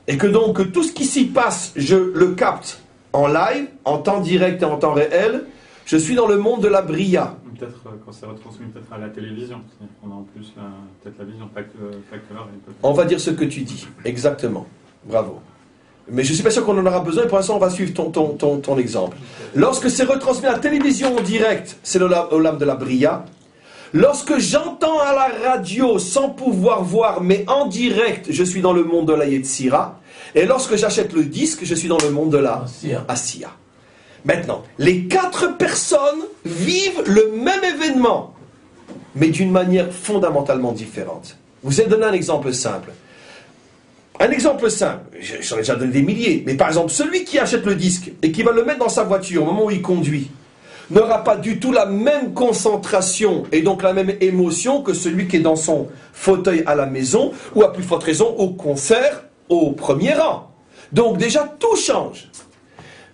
et que donc tout ce qui s'y passe, je le capte en live, en temps direct et en temps réel, je suis dans le monde de la Bria. Peut-être quand c'est retransmis peut-être à la télévision. On a en plus peut-être la vision, pas que l'heure. On va dire ce que tu dis, exactement. Bravo. Mais je ne suis pas sûr qu'on en aura besoin, et pour l'instant on va suivre ton exemple. Lorsque c'est retransmis à la télévision en direct, c'est l'olam de la Bria. Lorsque j'entends à la radio sans pouvoir voir, mais en direct, je suis dans le monde de la Yetzira. Et lorsque j'achète le disque, je suis dans le monde de la Asiya. Maintenant, les 4 personnes vivent le même événement, mais d'une manière fondamentalement différente. Vous ai donné un exemple simple. Un exemple simple, j'en ai déjà donné des milliers, mais par exemple, celui qui achète le disque et qui va le mettre dans sa voiture au moment où il conduit, n'aura pas du tout la même concentration et donc la même émotion que celui qui est dans son fauteuil à la maison ou à plus forte raison au concert au premier rang. Donc déjà tout change.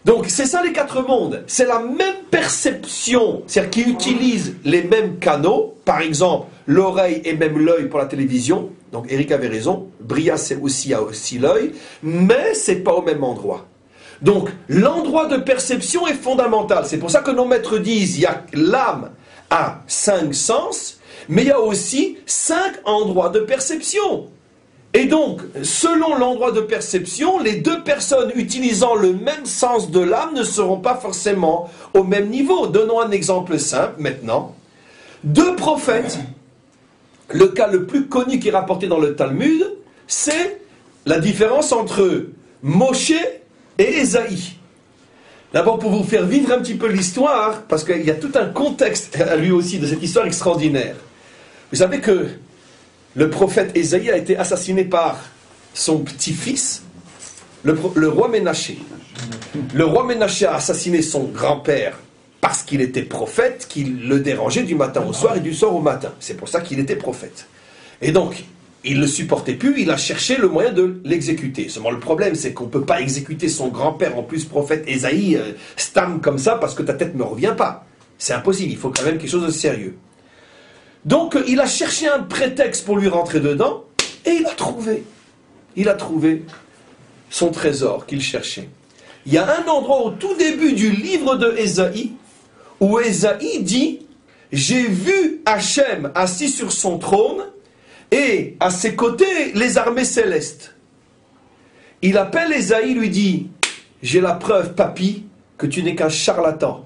Donc c'est ça les 4 mondes, c'est la même perception, c'est-à-dire qu'ils utilisent les mêmes canaux, par exemple l'oreille et même l'œil pour la télévision, donc Eric avait raison, Bria a aussi l'œil, mais c'est pas au même endroit. Donc, l'endroit de perception est fondamental. C'est pour ça que nos maîtres disent, il y a l'âme a 5 sens, mais il y a aussi 5 endroits de perception. Et donc, selon l'endroit de perception, les 2 personnes utilisant le même sens de l'âme ne seront pas forcément au même niveau. Donnons un exemple simple maintenant. 2 prophètes, le cas le plus connu qui est rapporté dans le Talmud, c'est la différence entre Moshe et Ésaïe. D'abord pour vous faire vivre un petit peu l'histoire, parce qu'il y a tout un contexte à lui aussi de cette histoire extraordinaire. Vous savez que le prophète Ésaïe a été assassiné par son petit-fils, le roi Ménaché. Le roi Ménaché a assassiné son grand-père parce qu'il était prophète, qu'il le dérangeait du matin au soir et du soir au matin. C'est pour ça qu'il était prophète. Et donc, il ne le supportait plus, il a cherché le moyen de l'exécuter. Seulement le problème, c'est qu'on ne peut pas exécuter son grand-père, en plus prophète Ésaïe, stam comme ça, parce que ta tête ne me revient pas. C'est impossible, il faut quand même quelque chose de sérieux. Donc il a cherché un prétexte pour lui rentrer dedans, et il a trouvé son trésor qu'il cherchait. Il y a un endroit au tout début du livre de Ésaïe, où Ésaïe dit « J'ai vu Hachem assis sur son trône, et à ses côtés, les armées célestes. » Il appelle Ésaïe, lui dit « J'ai la preuve, papy, que tu n'es qu'un charlatan.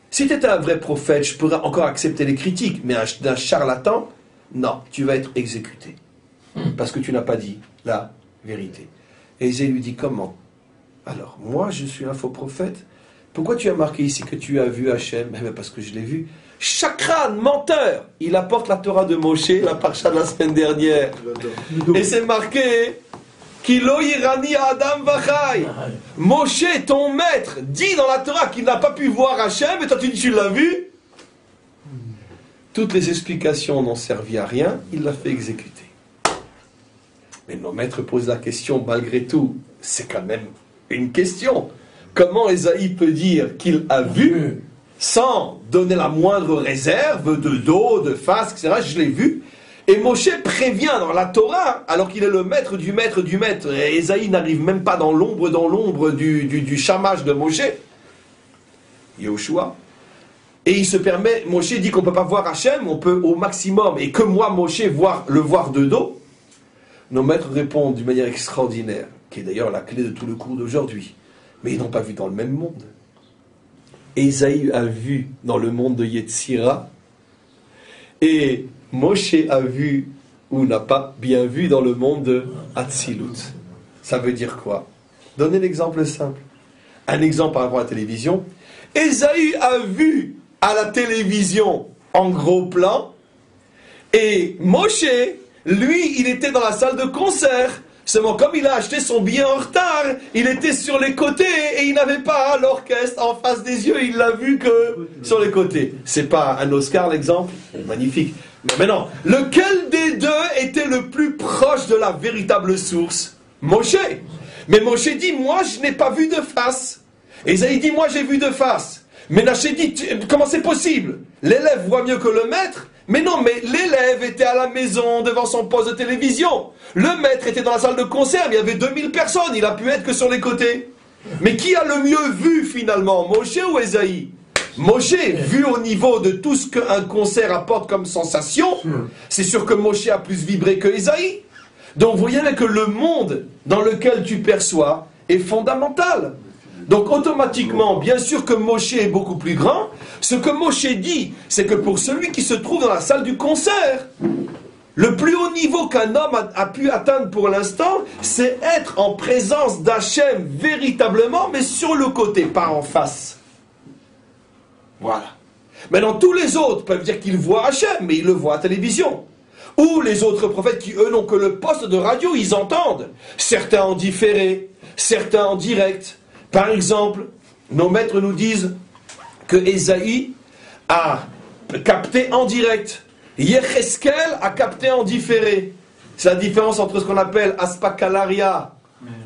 Si tu étais un vrai prophète, je pourrais encore accepter les critiques, mais d'un charlatan, non, tu vas être exécuté. Parce que tu n'as pas dit la vérité. » Et Ésaïe lui dit « Comment ? Alors, moi, je suis un faux prophète. Pourquoi tu as marqué ici que tu as vu Hachem ? » Eh bien, parce que je l'ai vu. Chakran, menteur. Il apporte la Torah de Moshe, la parcha de la semaine dernière. Et c'est marqué Kilo Irani Adam Vachai. Moshe, ton maître, dit dans la Torah qu'il n'a pas pu voir Hachem, et toi tu dis tu l'as vu. Toutes les explications n'ont servi à rien, il l'a fait exécuter. Mais nos maîtres posent la question, malgré tout, c'est quand même une question. Comment Ésaïe peut dire qu'il a vu sans donner la moindre réserve de dos, de face, etc. Je l'ai vu. Et Moshe prévient dans la Torah, alors qu'il est le maître du maître du maître. Et Ésaïe n'arrive même pas dans l'ombre du chamage de Moshe. Yehoshua. Et il se permet, Moshe dit qu'on ne peut pas voir Hachem, on peut au maximum, et que moi, Moshe, le voir de dos. Nos maîtres répondent d'une manière extraordinaire, qui est d'ailleurs la clé de tout le cours d'aujourd'hui. Mais ils n'ont pas vu dans le même monde. Ésaïe a vu dans le monde de Yetzira, et Moshe a vu, ou n'a pas bien vu, dans le monde de Hatzilut. Ça veut dire quoi? Donnez l'exemple simple. Un exemple par rapport à la télévision. Ésaïe a vu à la télévision en gros plan, et Moshe, lui, il était dans la salle de concert. Seulement, comme il a acheté son billet en retard, il était sur les côtés et il n'avait pas l'orchestre en face des yeux, il l'a vu que sur les côtés. C'est pas un Oscar l'exemple? Magnifique. Mais maintenant, lequel des deux était le plus proche de la véritable source? Moshe. Mais Moshe dit, moi je n'ai pas vu de face. Ésaïe dit, moi j'ai vu de face. Ménaché dit, comment c'est possible? L'élève voit mieux que le maître? Mais non, mais l'élève était à la maison devant son poste de télévision. Le maître était dans la salle de concert, il y avait 2000 personnes, il a pu être que sur les côtés. Mais qui a le mieux vu finalement, Moshe ou Ésaïe? Moshe, vu au niveau de tout ce qu'un concert apporte comme sensation, c'est sûr que Moshe a plus vibré que Ésaïe. Donc vous voyez que le monde dans lequel tu perçois est fondamental. Donc automatiquement, bien sûr que Moshe est beaucoup plus grand. Ce que Moshe dit, c'est que pour celui qui se trouve dans la salle du concert, le plus haut niveau qu'un homme a pu atteindre pour l'instant, c'est être en présence d'Hachem véritablement, mais sur le côté, pas en face. Voilà. Maintenant, tous les autres peuvent dire qu'ils voient Hachem, mais ils le voient à la télévision. Ou les autres prophètes qui, eux, n'ont que le poste de radio, ils entendent. Certains en différé, certains en direct. Par exemple, nos maîtres nous disent que Ésaïe a capté en direct. Yecheskel a capté en différé. C'est la différence entre ce qu'on appelle Aspakalaria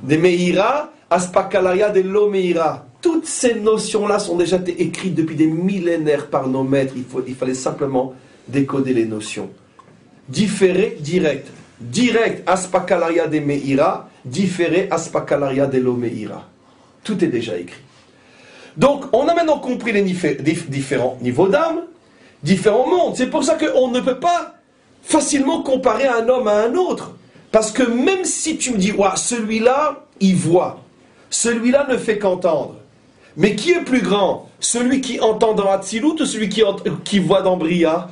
des Meira, Aspakalaria des Lo Meira. Toutes ces notions-là sont déjà écrites depuis des millénaires par nos maîtres. Il fallait simplement décoder les notions. Différé, direct. Direct, Aspakalaria des Meira. Différé, Aspakalaria des Lo Meira. Tout est déjà écrit. Donc, on a maintenant compris les différents niveaux d'âme, différents mondes. C'est pour ça qu'on ne peut pas facilement comparer un homme à un autre. Parce que même si tu me dis, ouais, celui-là, il voit. Celui-là ne fait qu'entendre. Mais qui est plus grand? Celui qui entend dans Hatzilut ou celui qui voit dans Bria?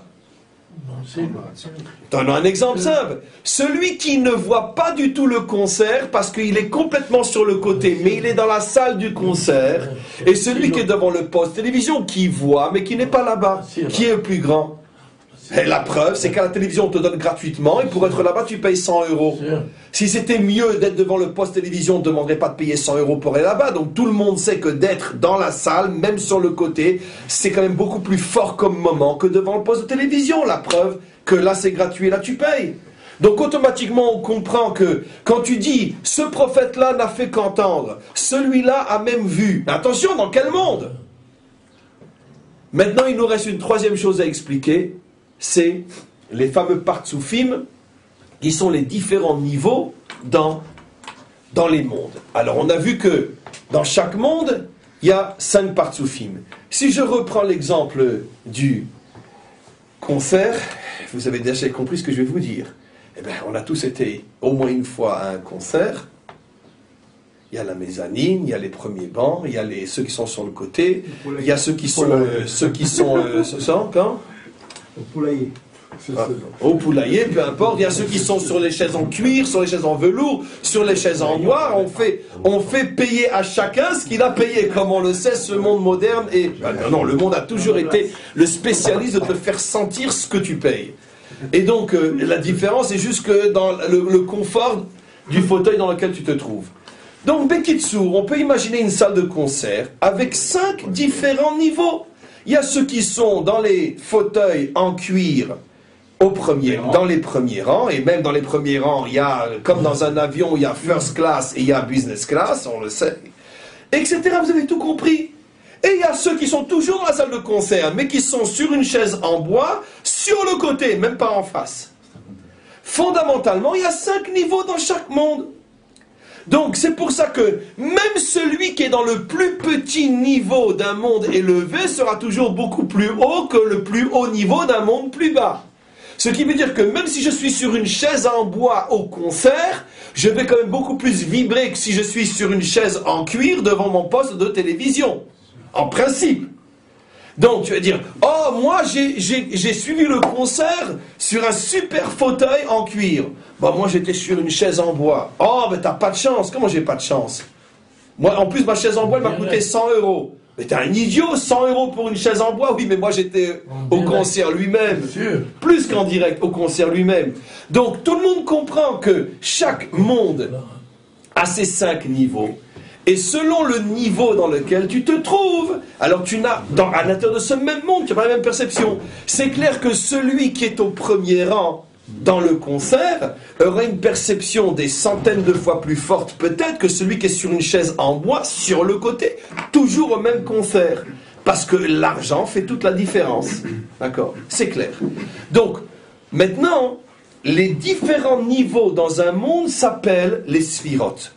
Donne un exemple simple. Celui qui ne voit pas du tout le concert parce qu'il est complètement sur le côté, mais il est dans la salle du concert, et celui qui est devant le poste télévision qui voit mais qui n'est pas là-bas, qui est le plus grand? Et la preuve, c'est qu'à la télévision on te donne gratuitement, et pour être là-bas tu payes 100 €. Si c'était mieux d'être devant le poste télévision, on ne demanderait pas de payer 100 € pour aller là-bas. Donc tout le monde sait que d'être dans la salle, même sur le côté, c'est quand même beaucoup plus fort comme moment que devant le poste de télévision. La preuve que là c'est gratuit et là tu payes. Donc automatiquement on comprend que quand tu dis ce prophète-là n'a fait qu'entendre, celui-là a même vu. Attention, dans quel monde? Maintenant il nous reste une troisième chose à expliquer. C'est les fameux partsoufim, qui sont les différents niveaux dans les mondes. Alors on a vu que dans chaque monde, il y a 5 partsoufim. Si je reprends l'exemple du concert, vous avez déjà compris ce que je vais vous dire. Eh bien, on a tous été au moins une fois à un concert. Il y a la mezzanine, il y a les premiers bancs, il y a ceux qui sont sur le côté, il y a ceux qui sont quand Au poulailler. Au poulailler, peu importe. Il y a ceux qui sont sur les chaises en cuir, sur les chaises en velours, sur les chaises en noir. On fait payer à chacun ce qu'il a payé. Comme on le sait, ce monde moderne est... non, le monde a toujours été le spécialiste de te faire sentir ce que tu payes. Et donc, la différence est juste que dans le confort du fauteuil dans lequel tu te trouves. Donc, Bekitsur, on peut imaginer une salle de concert avec 5 différents niveaux. Il y a ceux qui sont dans les fauteuils en cuir dans les premiers rangs, et même dans les premiers rangs, il y a, comme dans un avion, il y a first class et il y a business class, on le sait, etc. Vous avez tout compris. Et il y a ceux qui sont toujours dans la salle de concert, mais qui sont sur une chaise en bois, sur le côté, même pas en face. Fondamentalement, il y a 5 niveaux dans chaque monde. Donc c'est pour ça que même celui qui est dans le plus petit niveau d'un monde élevé sera toujours beaucoup plus haut que le plus haut niveau d'un monde plus bas. Ce qui veut dire que même si je suis sur une chaise en bois au concert, je vais quand même beaucoup plus vibrer que si je suis sur une chaise en cuir devant mon poste de télévision. En principe. Donc tu vas dire, oh moi j'ai suivi le concert sur un super fauteuil en cuir. Bah moi j'étais sur une chaise en bois. Oh mais t'as pas de chance. Comment j'ai pas de chance? Moi en plus ma chaise en bois elle m'a coûté 100 €. Mais t'es un idiot, 100 € pour une chaise en bois? Oui mais moi j'étais au concert lui-même. Plus qu'en direct, au concert lui-même. Donc tout le monde comprend que chaque monde a ses 5 niveaux. Et selon le niveau dans lequel tu te trouves, alors tu n'as, à l'intérieur de ce même monde, tu n'as pas la même perception. C'est clair que celui qui est au premier rang dans le concert aura une perception des centaines de fois plus forte peut-être que celui qui est sur une chaise en bois sur le côté, toujours au même concert. Parce que l'argent fait toute la différence. D'accord? C'est clair. Donc, maintenant, les différents niveaux dans un monde s'appellent les sphirotes.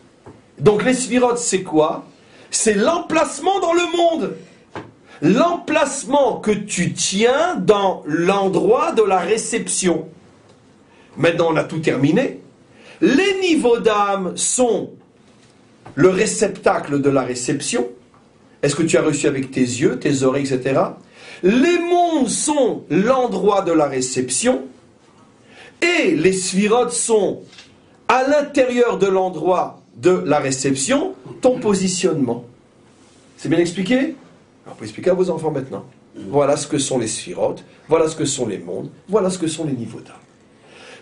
Donc les sphirotes, c'est quoi? C'est l'emplacement dans le monde. L'emplacement que tu tiens dans l'endroit de la réception. Maintenant, on a tout terminé. Les niveaux d'âme sont le réceptacle de la réception. Est-ce que tu as reçu avec tes yeux, tes oreilles, etc. Les mondes sont l'endroit de la réception. Et les sphirotes sont à l'intérieur de l'endroit de la réception, ton positionnement. C'est bien expliqué? Alors, on peut expliquer à vos enfants maintenant. Voilà ce que sont les sphirotes, voilà ce que sont les mondes, voilà ce que sont les niveaux d'âme.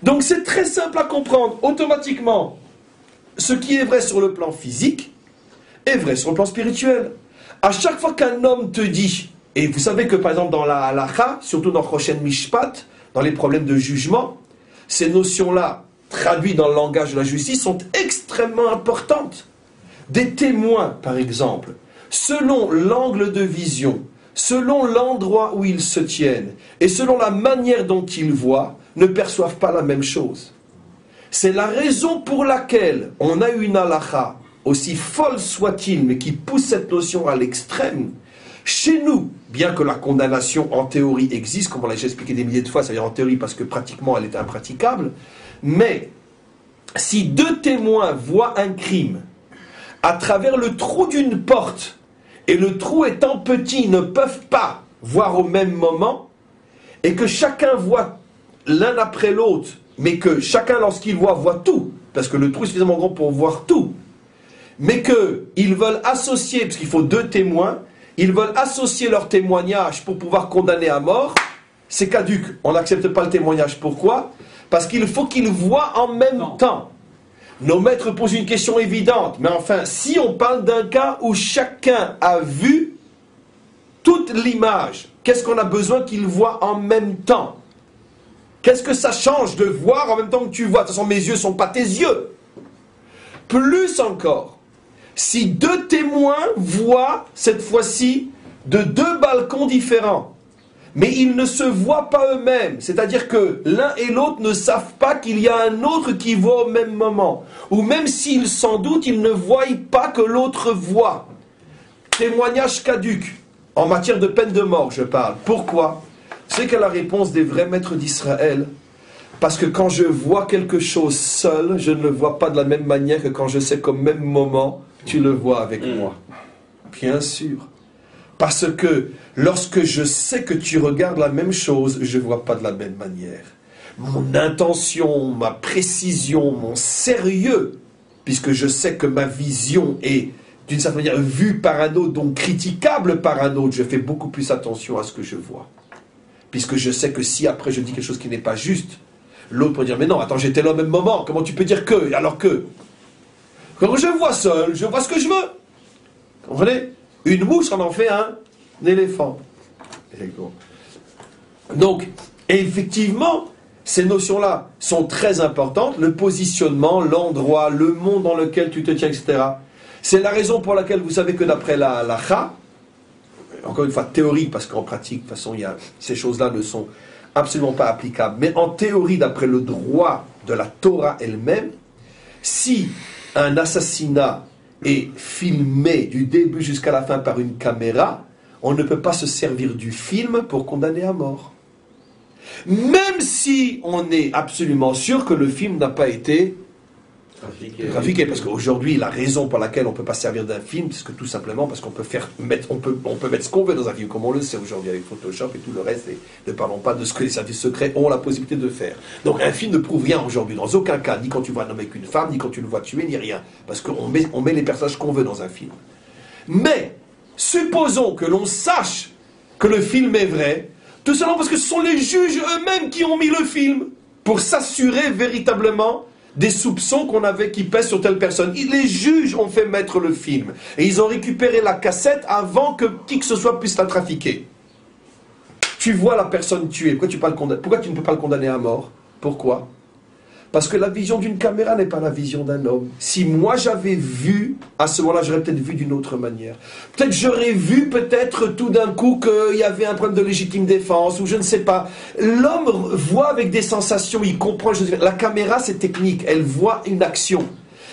Donc c'est très simple à comprendre. Automatiquement, ce qui est vrai sur le plan physique est vrai sur le plan spirituel. À chaque fois qu'un homme te dit, et vous savez que par exemple dans la halakha, surtout dans Choshen Mishpat, dans les problèmes de jugement, ces notions-là, traduites dans le langage de la justice, sont extrêmement importantes. Des témoins, par exemple, selon l'angle de vision, selon l'endroit où ils se tiennent, et selon la manière dont ils voient, ne perçoivent pas la même chose. C'est la raison pour laquelle on a une halakha, aussi folle soit-il, mais qui pousse cette notion à l'extrême. Chez nous, bien que la condamnation en théorie existe, comme on l'a déjà expliqué des milliers de fois, c'est-à-dire en théorie parce que pratiquement elle est impraticable, mais si deux témoins voient un crime à travers le trou d'une porte, et le trou étant petit, ne peuvent pas voir au même moment, et que chacun voit l'un après l'autre, mais que chacun, lorsqu'il voit tout, parce que le trou est suffisamment grand pour voir tout, mais qu'ils veulent associer, parce qu'il faut deux témoins, ils veulent associer leur témoignage pour pouvoir condamner à mort, c'est caduc. On n'accepte pas le témoignage. Pourquoi? Parce qu'il faut qu'ils voient en même temps. Nos maîtres posent une question évidente, mais enfin, si on parle d'un cas où chacun a vu toute l'image, qu'est-ce qu'on a besoin qu'ils voient en même temps? Qu'est-ce que ça change de voir en même temps que tu vois? De toute façon, mes yeux ne sont pas tes yeux. Plus encore, si deux témoins voient, cette fois-ci, de deux balcons différents, mais ils ne se voient pas eux-mêmes, c'est-à-dire que l'un et l'autre ne savent pas qu'il y a un autre qui voit au même moment, ou même s'ils s'en doutent, ils ne voient pas que l'autre voit. Témoignage caduc, en matière de peine de mort, je parle. Pourquoi? C'est que la réponse des vrais maîtres d'Israël, parce que quand je vois quelque chose seul, je ne le vois pas de la même manière que quand je sais qu'au même moment, tu le vois avec moi. Bien sûr. Parce que lorsque je sais que tu regardes la même chose, je ne vois pas de la même manière. Mon intention, ma précision, mon sérieux, puisque je sais que ma vision est d'une certaine manière vue par un autre, donc critiquable par un autre, je fais beaucoup plus attention à ce que je vois. Puisque je sais que si après je dis quelque chose qui n'est pas juste, l'autre peut dire, mais non, attends, j'étais là au même moment, comment tu peux dire que, alors que? Quand je vois seul, je vois ce que je veux. Vous comprenez? Une mouche, on en fait un éléphant. Donc, effectivement, ces notions-là sont très importantes. Le positionnement, l'endroit, le monde dans lequel tu te tiens, etc. C'est la raison pour laquelle vous savez que d'après la halakha, encore une fois théorique, parce qu'en pratique, de toute façon, ces choses-là ne sont absolument pas applicables. Mais en théorie, d'après le droit de la Torah elle-même, si un assassinat est filmé du début jusqu'à la fin par une caméra, on ne peut pas se servir du film pour condamner à mort. Même si on est absolument sûr que le film n'a pas été trafiqué. Parce qu'aujourd'hui, la raison pour laquelle on ne peut pas servir d'un film, c'est que tout simplement parce qu'on peut mettre ce qu'on veut dans un film, comme on le sait aujourd'hui avec Photoshop et tout le reste, et ne parlons pas de ce que les services secrets ont la possibilité de faire. Donc un film ne prouve rien aujourd'hui, dans aucun cas, ni quand tu vois un homme avec une femme, ni quand tu le vois tuer, ni rien. Parce qu'on met les personnages qu'on veut dans un film. Mais, supposons que l'on sache que le film est vrai, tout simplement parce que ce sont les juges eux-mêmes qui ont mis le film, pour s'assurer véritablement des soupçons qu'on avait qui pèsent sur telle personne. Les juges ont fait mettre le film. Et ils ont récupéré la cassette avant que qui que ce soit puisse la trafiquer. Tu vois la personne tuée. Pourquoi tu ne peux pas le condamner à mort? Pourquoi? Parce que la vision d'une caméra n'est pas la vision d'un homme. Si moi j'avais vu, à ce moment-là, j'aurais peut-être vu d'une autre manière. Peut-être j'aurais vu, tout d'un coup, qu'il y avait un problème de légitime défense, ou je ne sais pas. L'homme voit avec des sensations, il comprend. La caméra, c'est technique, elle voit une action.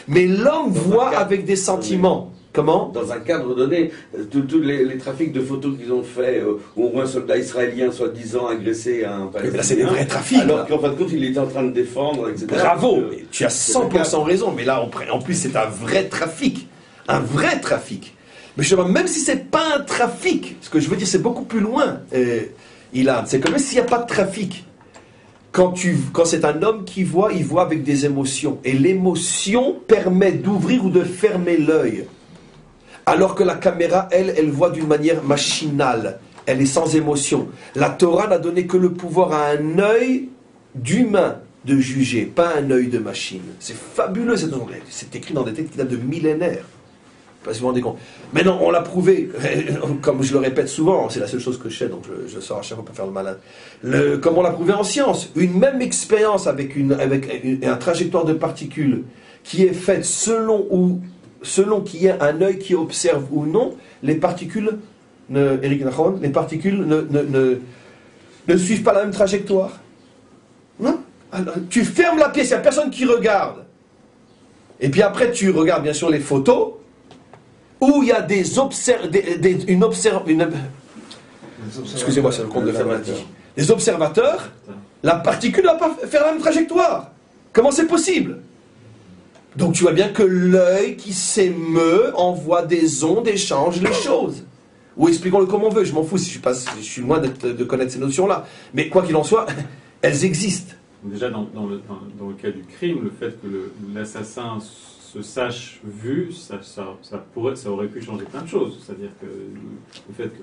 Mais l'homme voit avec des sentiments. Comment? Dans un cadre donné, tous les trafics de photos qu'ils ont fait, où on voit un soldat israélien soi-disant agressé à un Palestinien. Mais là, c'est des vrais trafics. Alors qu'en fin de compte, il était en train de défendre, etc. Bravo, tu as 100% raison. Mais là, en plus, c'est un vrai trafic. Un vrai trafic. Mais je vois, même si c'est pas un trafic, ce que je veux dire, c'est beaucoup plus loin, Ilan. C'est que même s'il n'y a pas de trafic, quand c'est un homme qui voit, il voit avec des émotions. Et l'émotion permet d'ouvrir ou de fermer l'œil. Alors que la caméra, elle voit d'une manière machinale. elle est sans émotion. La Torah n'a donné que le pouvoir à un œil d'humain de juger, pas un œil de machine. C'est fabuleux, c'est écrit dans des textes qui datent de millénaires. Pas si vous vous rendez compte. Mais non, on l'a prouvé, comme je le répète souvent, c'est la seule chose que je sais, donc je sors à chaque fois pour faire le malin. Comme on l'a prouvé en science, une même expérience avec un trajectoire de particules qui est faite selon qu'il y ait un œil qui observe ou non, les particules, Eric Nachon, les particules ne suivent pas la même trajectoire. Non. Alors, tu fermes la pièce, il n'y a personne qui regarde. Et puis après, tu regardes bien sûr les photos, où il y a excusez-moi, c'est le compte de Fermati. Des observateurs, la particule ne va pas faire la même trajectoire. Comment c'est possible? Donc tu vois bien que l'œil qui s'émeut envoie des ondes et change les choses. Ou expliquons-le comme on veut, je m'en fous si je suis loin de connaître ces notions-là. Mais quoi qu'il en soit, elles existent. Déjà, dans le cas du crime, le fait que l'assassin se sache vu, ça aurait pu changer plein de choses. C'est-à-dire que le fait que...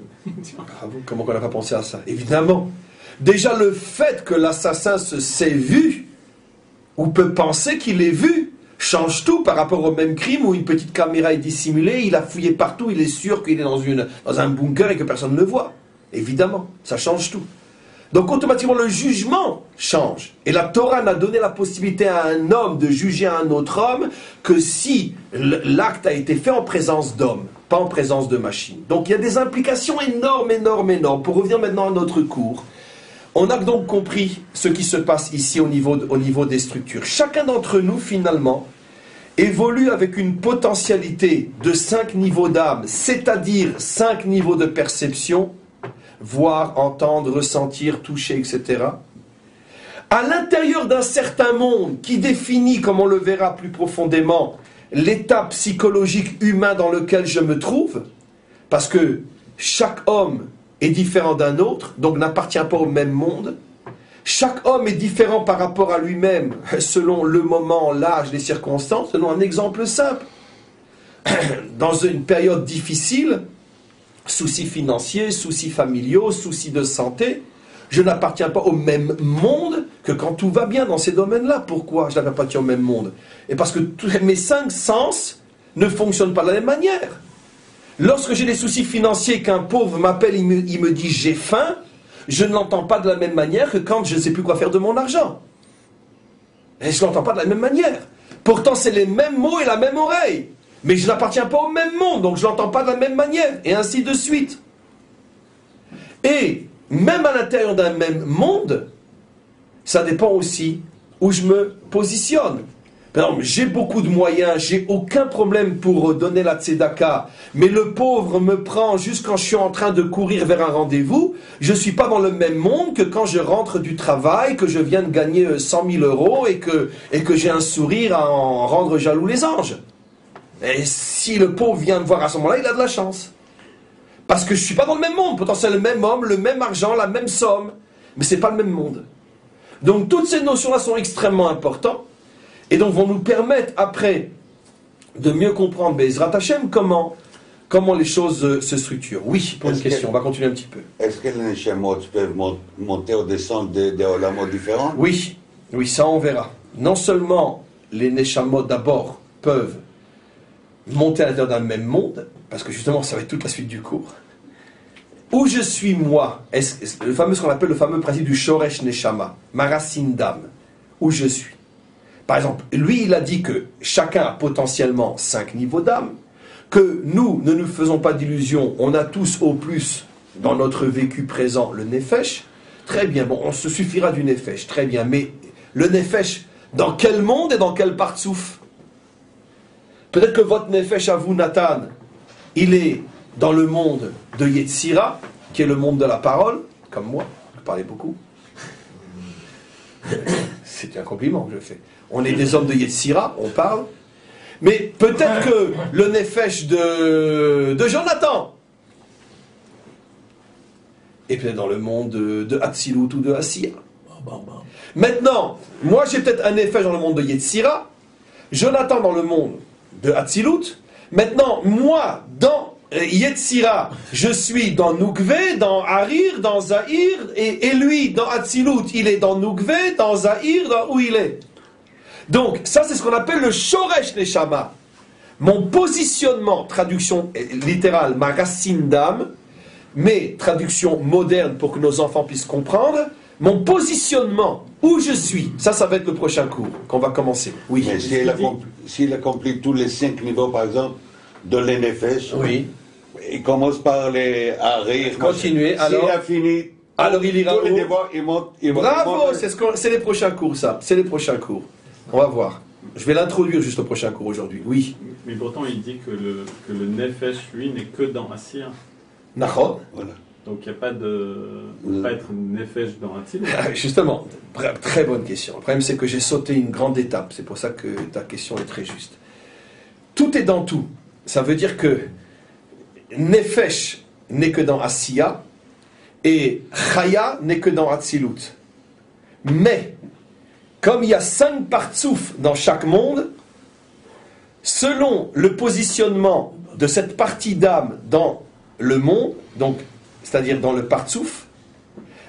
Bravo, comment on n'a pas pensé à ça? Évidemment. Déjà, le fait que l'assassin se sait vu, ou peut penser qu'il est vu, change tout par rapport au même crime où une petite caméra est dissimulée, il a fouillé partout, il est sûr qu'il est dans un bunker et que personne ne le voit. Évidemment, ça change tout. Donc automatiquement le jugement change. Et la Torah n'a donné la possibilité à un homme de juger un autre homme que si l'acte a été fait en présence d'homme, pas en présence de machine. Donc il y a des implications énormes. Pour revenir maintenant à notre cours, on a donc compris ce qui se passe ici au niveau des structures. Chacun d'entre nous finalement évolue avec une potentialité de 5 niveaux d'âme, c'est-à-dire 5 niveaux de perception, voir, entendre, ressentir, toucher, etc. À l'intérieur d'un certain monde qui définit, comme on le verra plus profondément, l'état psychologique humain dans lequel je me trouve, parce que chaque homme est différent d'un autre, donc n'appartient pas au même monde. Chaque homme est différent par rapport à lui-même, selon le moment, l'âge, les circonstances. Selon un exemple simple. Dans une période difficile, soucis financiers, soucis familiaux, soucis de santé, je n'appartiens pas au même monde que quand tout va bien dans ces domaines-là. Pourquoi je n'appartiens au même monde? Et parce que mes 5 sens ne fonctionnent pas de la même manière. Lorsque j'ai des soucis financiers, qu'un pauvre m'appelle, il me dit j'ai faim, je ne l'entends pas de la même manière que quand je ne sais plus quoi faire de mon argent. Et je ne l'entends pas de la même manière. Pourtant c'est les mêmes mots et la même oreille. Mais je n'appartiens pas au même monde, donc je ne l'entends pas de la même manière, et ainsi de suite. Et même à l'intérieur d'un même monde, ça dépend aussi où je me positionne. Par exemple, j'ai beaucoup de moyens, j'ai aucun problème pour donner la tzedaka, mais le pauvre me prend juste quand je suis en train de courir vers un rendez-vous, je ne suis pas dans le même monde que quand je rentre du travail, que je viens de gagner 100 000 euros et que j'ai un sourire à en rendre jaloux les anges. Et si le pauvre vient me voir à ce moment-là, il a de la chance. Parce que je ne suis pas dans le même monde. Pourtant, c'est le même homme, le même argent, la même somme. Mais ce n'est pas le même monde. Donc, toutes ces notions-là sont extrêmement importantes. Et donc, vont nous permettre, après, de mieux comprendre, Bezrat Hashem, comment les choses se structurent. Oui, pour une question. On va continuer un petit peu. Est-ce que les neshamot peuvent monter ou descendre des olamot différents? Oui, ça on verra. Non seulement les neshamot d'abord peuvent monter à l'intérieur d'un même monde, parce que justement ça va être toute la suite du cours. Où je suis moi, ce qu'on appelle le fameux principe du Shoresh Neshama, ma racine d'âme, où je suis. Par exemple, lui il a dit que chacun a potentiellement 5 niveaux d'âme, que nous ne nous faisons pas d'illusions, on a tous au plus dans notre vécu présent le Nefesh. Très bien, bon, on se suffira du Nefesh, très bien, mais le Nefesh, dans quel monde et dans quel partsouf? Peut-être que votre Nefesh à vous, Nathan, il est dans le monde de Yetzira, qui est le monde de la parole, comme moi, je parlais beaucoup. C'est un compliment que je fais. On est des hommes de Yetzira, on parle. Mais peut-être que le Nefesh de Jonathan est peut-être dans le monde de Hatzilut ou de Asiya. Maintenant, moi j'ai peut-être un Nefesh dans le monde de Yetzira, Jonathan dans le monde de Hatzilut. Maintenant, moi, dans Yetzira, je suis dans Nukve, dans Harir, dans Zahir, et lui, dans Atzilut, il est dans Nukve, dans Zahir, dans où il est. Donc, ça c'est ce qu'on appelle le Shoresh Neshama. Mon positionnement, traduction littérale, ma racine d'âme, mais traduction moderne pour que nos enfants puissent comprendre, mon positionnement, où je suis, ça va être le prochain cours qu'on va commencer. Oui. Mais s'il accomplit tous les 5 niveaux, par exemple, de l'Enefesh, Oui. il commence par les Harir. Continuez, alors. S'il a fini, Alors il ira tous les où? niveaux, il monte. Bravo, c'est les prochains cours, ça. C'est les prochains cours. On va voir. Je vais l'introduire juste au prochain cours aujourd'hui. Oui. Mais pourtant, il dit que le Nefesh, lui, n'est que dans Assia. Nachon. Voilà. Donc il n'y a pas de. Il ne peut pas être Nefesh dans Atzilut. Justement, très bonne question. Le problème, c'est que j'ai sauté une grande étape. C'est pour ça que ta question est très juste. Tout est dans tout. Ça veut dire que Nefesh n'est que dans Asiya et Chaya n'est que dans Atzilut. Mais, comme il y a 5 partsouf dans chaque monde, selon le positionnement de cette partie d'âme dans le monde, donc c'est-à-dire dans le partsouf,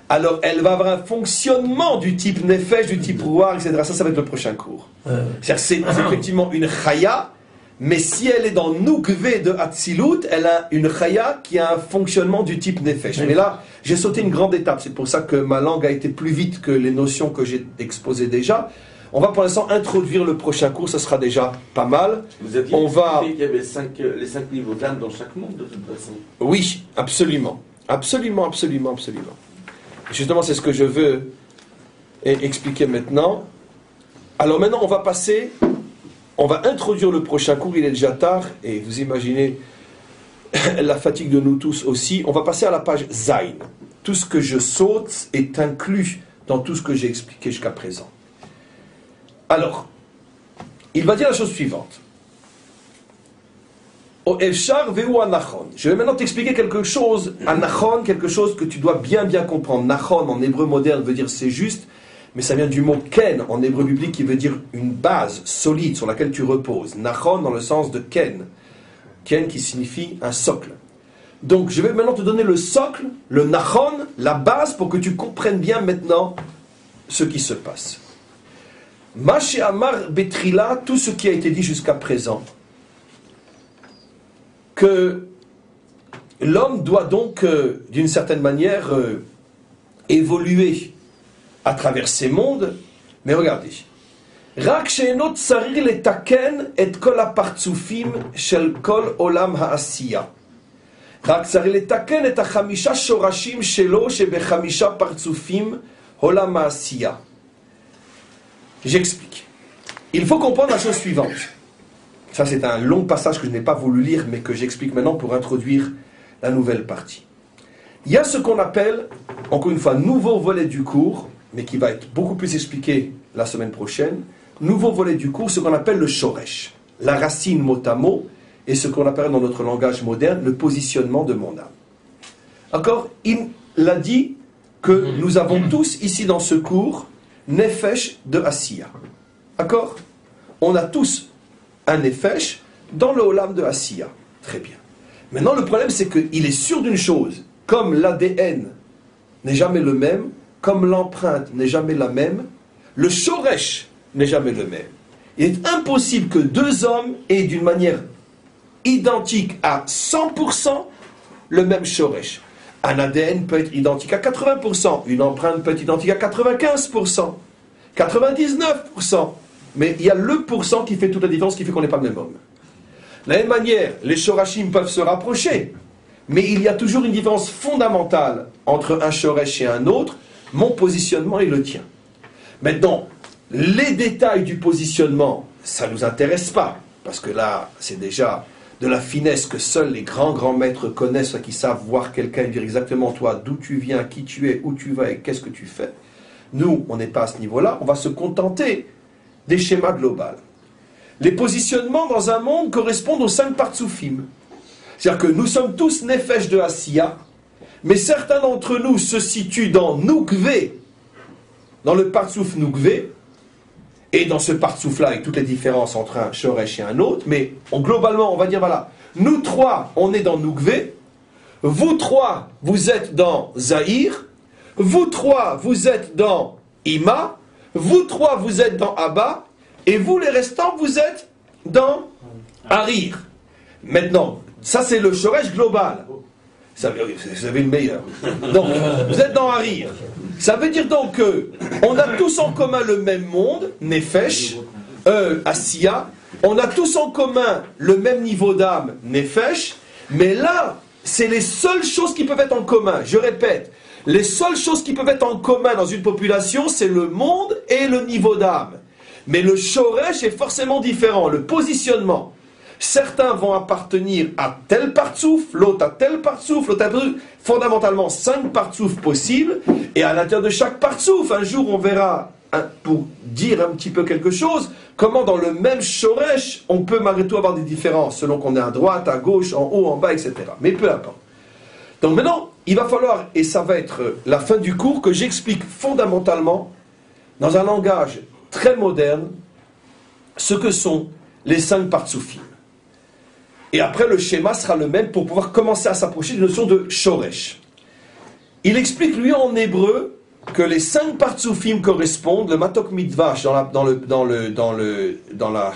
alors elle va avoir un fonctionnement du type Nefesh, du type Rouar, etc. Ça va être le prochain cours. C'est-à-dire c'est effectivement une Chaya, mais si elle est dans Nukve de Atzilut, elle a une Chaya qui a un fonctionnement du type Nefesh. Mais là, j'ai sauté une grande étape. C'est pour ça que ma langue a été plus vite que les notions que j'ai exposées déjà. On va pour l'instant introduire le prochain cours, ça sera déjà pas mal. Vous aviez expliqué qu'il y avait les 5 niveaux d'âme dans chaque monde, de toute façon. Oui, absolument. Absolument. Justement, c'est ce que je veux expliquer maintenant. Alors maintenant, on va introduire le prochain cours, il est déjà tard, et vous imaginez la fatigue de nous tous aussi. On va passer à la page Zayn. Tout ce que je saute est inclus dans tout ce que j'ai expliqué jusqu'à présent. Alors, il va dire la chose suivante. Je vais maintenant t'expliquer quelque chose, anachon, quelque chose que tu dois bien comprendre. Nachon en hébreu moderne veut dire c'est juste, mais ça vient du mot ken en hébreu biblique qui veut dire une base solide sur laquelle tu reposes. Nachon dans le sens de ken. Ken qui signifie un socle. Donc je vais maintenant te donner le socle, le nachon, la base pour que tu comprennes bien maintenant ce qui se passe. Mashe Amar Betrila, tout ce qui a été dit jusqu'à présent, que l'homme doit donc, d'une certaine manière, évoluer à travers ces mondes. Mais regardez. Rak she'enot tsarir letaken et kol hapartsufim shel kol olam ha'asiya. Rak tsarir letaken et hachamisha shorashim shelo shebechamisha partsufim olam ha'asiya. J'explique. Il faut comprendre la chose suivante. Ça, c'est un long passage que je n'ai pas voulu lire, mais que j'explique maintenant pour introduire la nouvelle partie. Il y a ce qu'on appelle, encore une fois, nouveau volet du cours, mais qui va être beaucoup plus expliqué la semaine prochaine. Nouveau volet du cours, ce qu'on appelle le shoresh, la racine mot à mot, et ce qu'on appelle dans notre langage moderne, le positionnement de mon âme. Encore, il a dit que nous avons tous ici dans ce cours, Nefesh de Asiya. D'accord? On a tous un Nefesh dans le Olam de Asiya. Très bien. Maintenant, le problème, c'est qu'il est sûr d'une chose. Comme l'ADN n'est jamais le même, comme l'empreinte n'est jamais la même, le Shoresh n'est jamais le même. Il est impossible que deux hommes aient d'une manière identique à 100% le même Shoresh. Un ADN peut être identique à 80%, une empreinte peut être identique à 95%, 99%. Mais il y a le pourcent qui fait toute la différence, qui fait qu'on n'est pas le même homme. De la même manière, les shorashim peuvent se rapprocher, mais il y a toujours une différence fondamentale entre un shoresh et un autre. Mon positionnement est le tien. Maintenant, les détails du positionnement, ça ne nous intéresse pas, parce que là, c'est déjà de la finesse que seuls les grands maîtres connaissent, qui savent voir quelqu'un et dire exactement toi, d'où tu viens, qui tu es, où tu vas et qu'est-ce que tu fais. Nous, on n'est pas à ce niveau-là, on va se contenter des schémas globaux. Les positionnements dans un monde correspondent aux 5 partsoufim. C'est-à-dire que nous sommes tous nefesh de Asiya, mais certains d'entre nous se situent dans Nukve, dans le partsouf Nukve, et dans ce partsouf-là, avec toutes les différences entre un shoresh et un autre, mais globalement, on va dire, voilà, Nous trois, on est dans Nougvé. Vous trois, vous êtes dans Zahir. Vous trois, vous êtes dans Ima. Vous trois, vous êtes dans Abba. Et vous, les restants, vous êtes dans Harir. Maintenant, ça c'est le Shoresh global. Vous avez le meilleur. Donc, vous êtes dans Harir. Ça veut dire donc que on a tous en commun le même monde, Nefesh, Asiya. On a tous en commun le même niveau d'âme, Nefesh. Mais là, c'est les seules choses qui peuvent être en commun. Je répète, les seules choses qui peuvent être en commun dans une population, c'est le monde et le niveau d'âme. Mais le Shoresh est forcément différent, le positionnement. Certains vont appartenir à tel partsouf, l'autre à tel partsouf, l'autre à tel... Fondamentalement, 5 partsouf possibles, et à l'intérieur de chaque partsouf, un jour on verra, pour dire un petit peu quelque chose, comment dans le même Shoresh, on peut malgré tout avoir des différences, selon qu'on est à droite, à gauche, en haut, en bas, etc. Mais peu importe. Donc maintenant, il va falloir, et ça va être la fin du cours, que j'explique fondamentalement, dans un langage très moderne, ce que sont les 5 partsoufim. Et après, le schéma sera le même pour pouvoir commencer à s'approcher d'une notion de Shoresh. Il explique, lui, en hébreu, que les 5 partsoufim correspondent, le Matok Midvash, dans la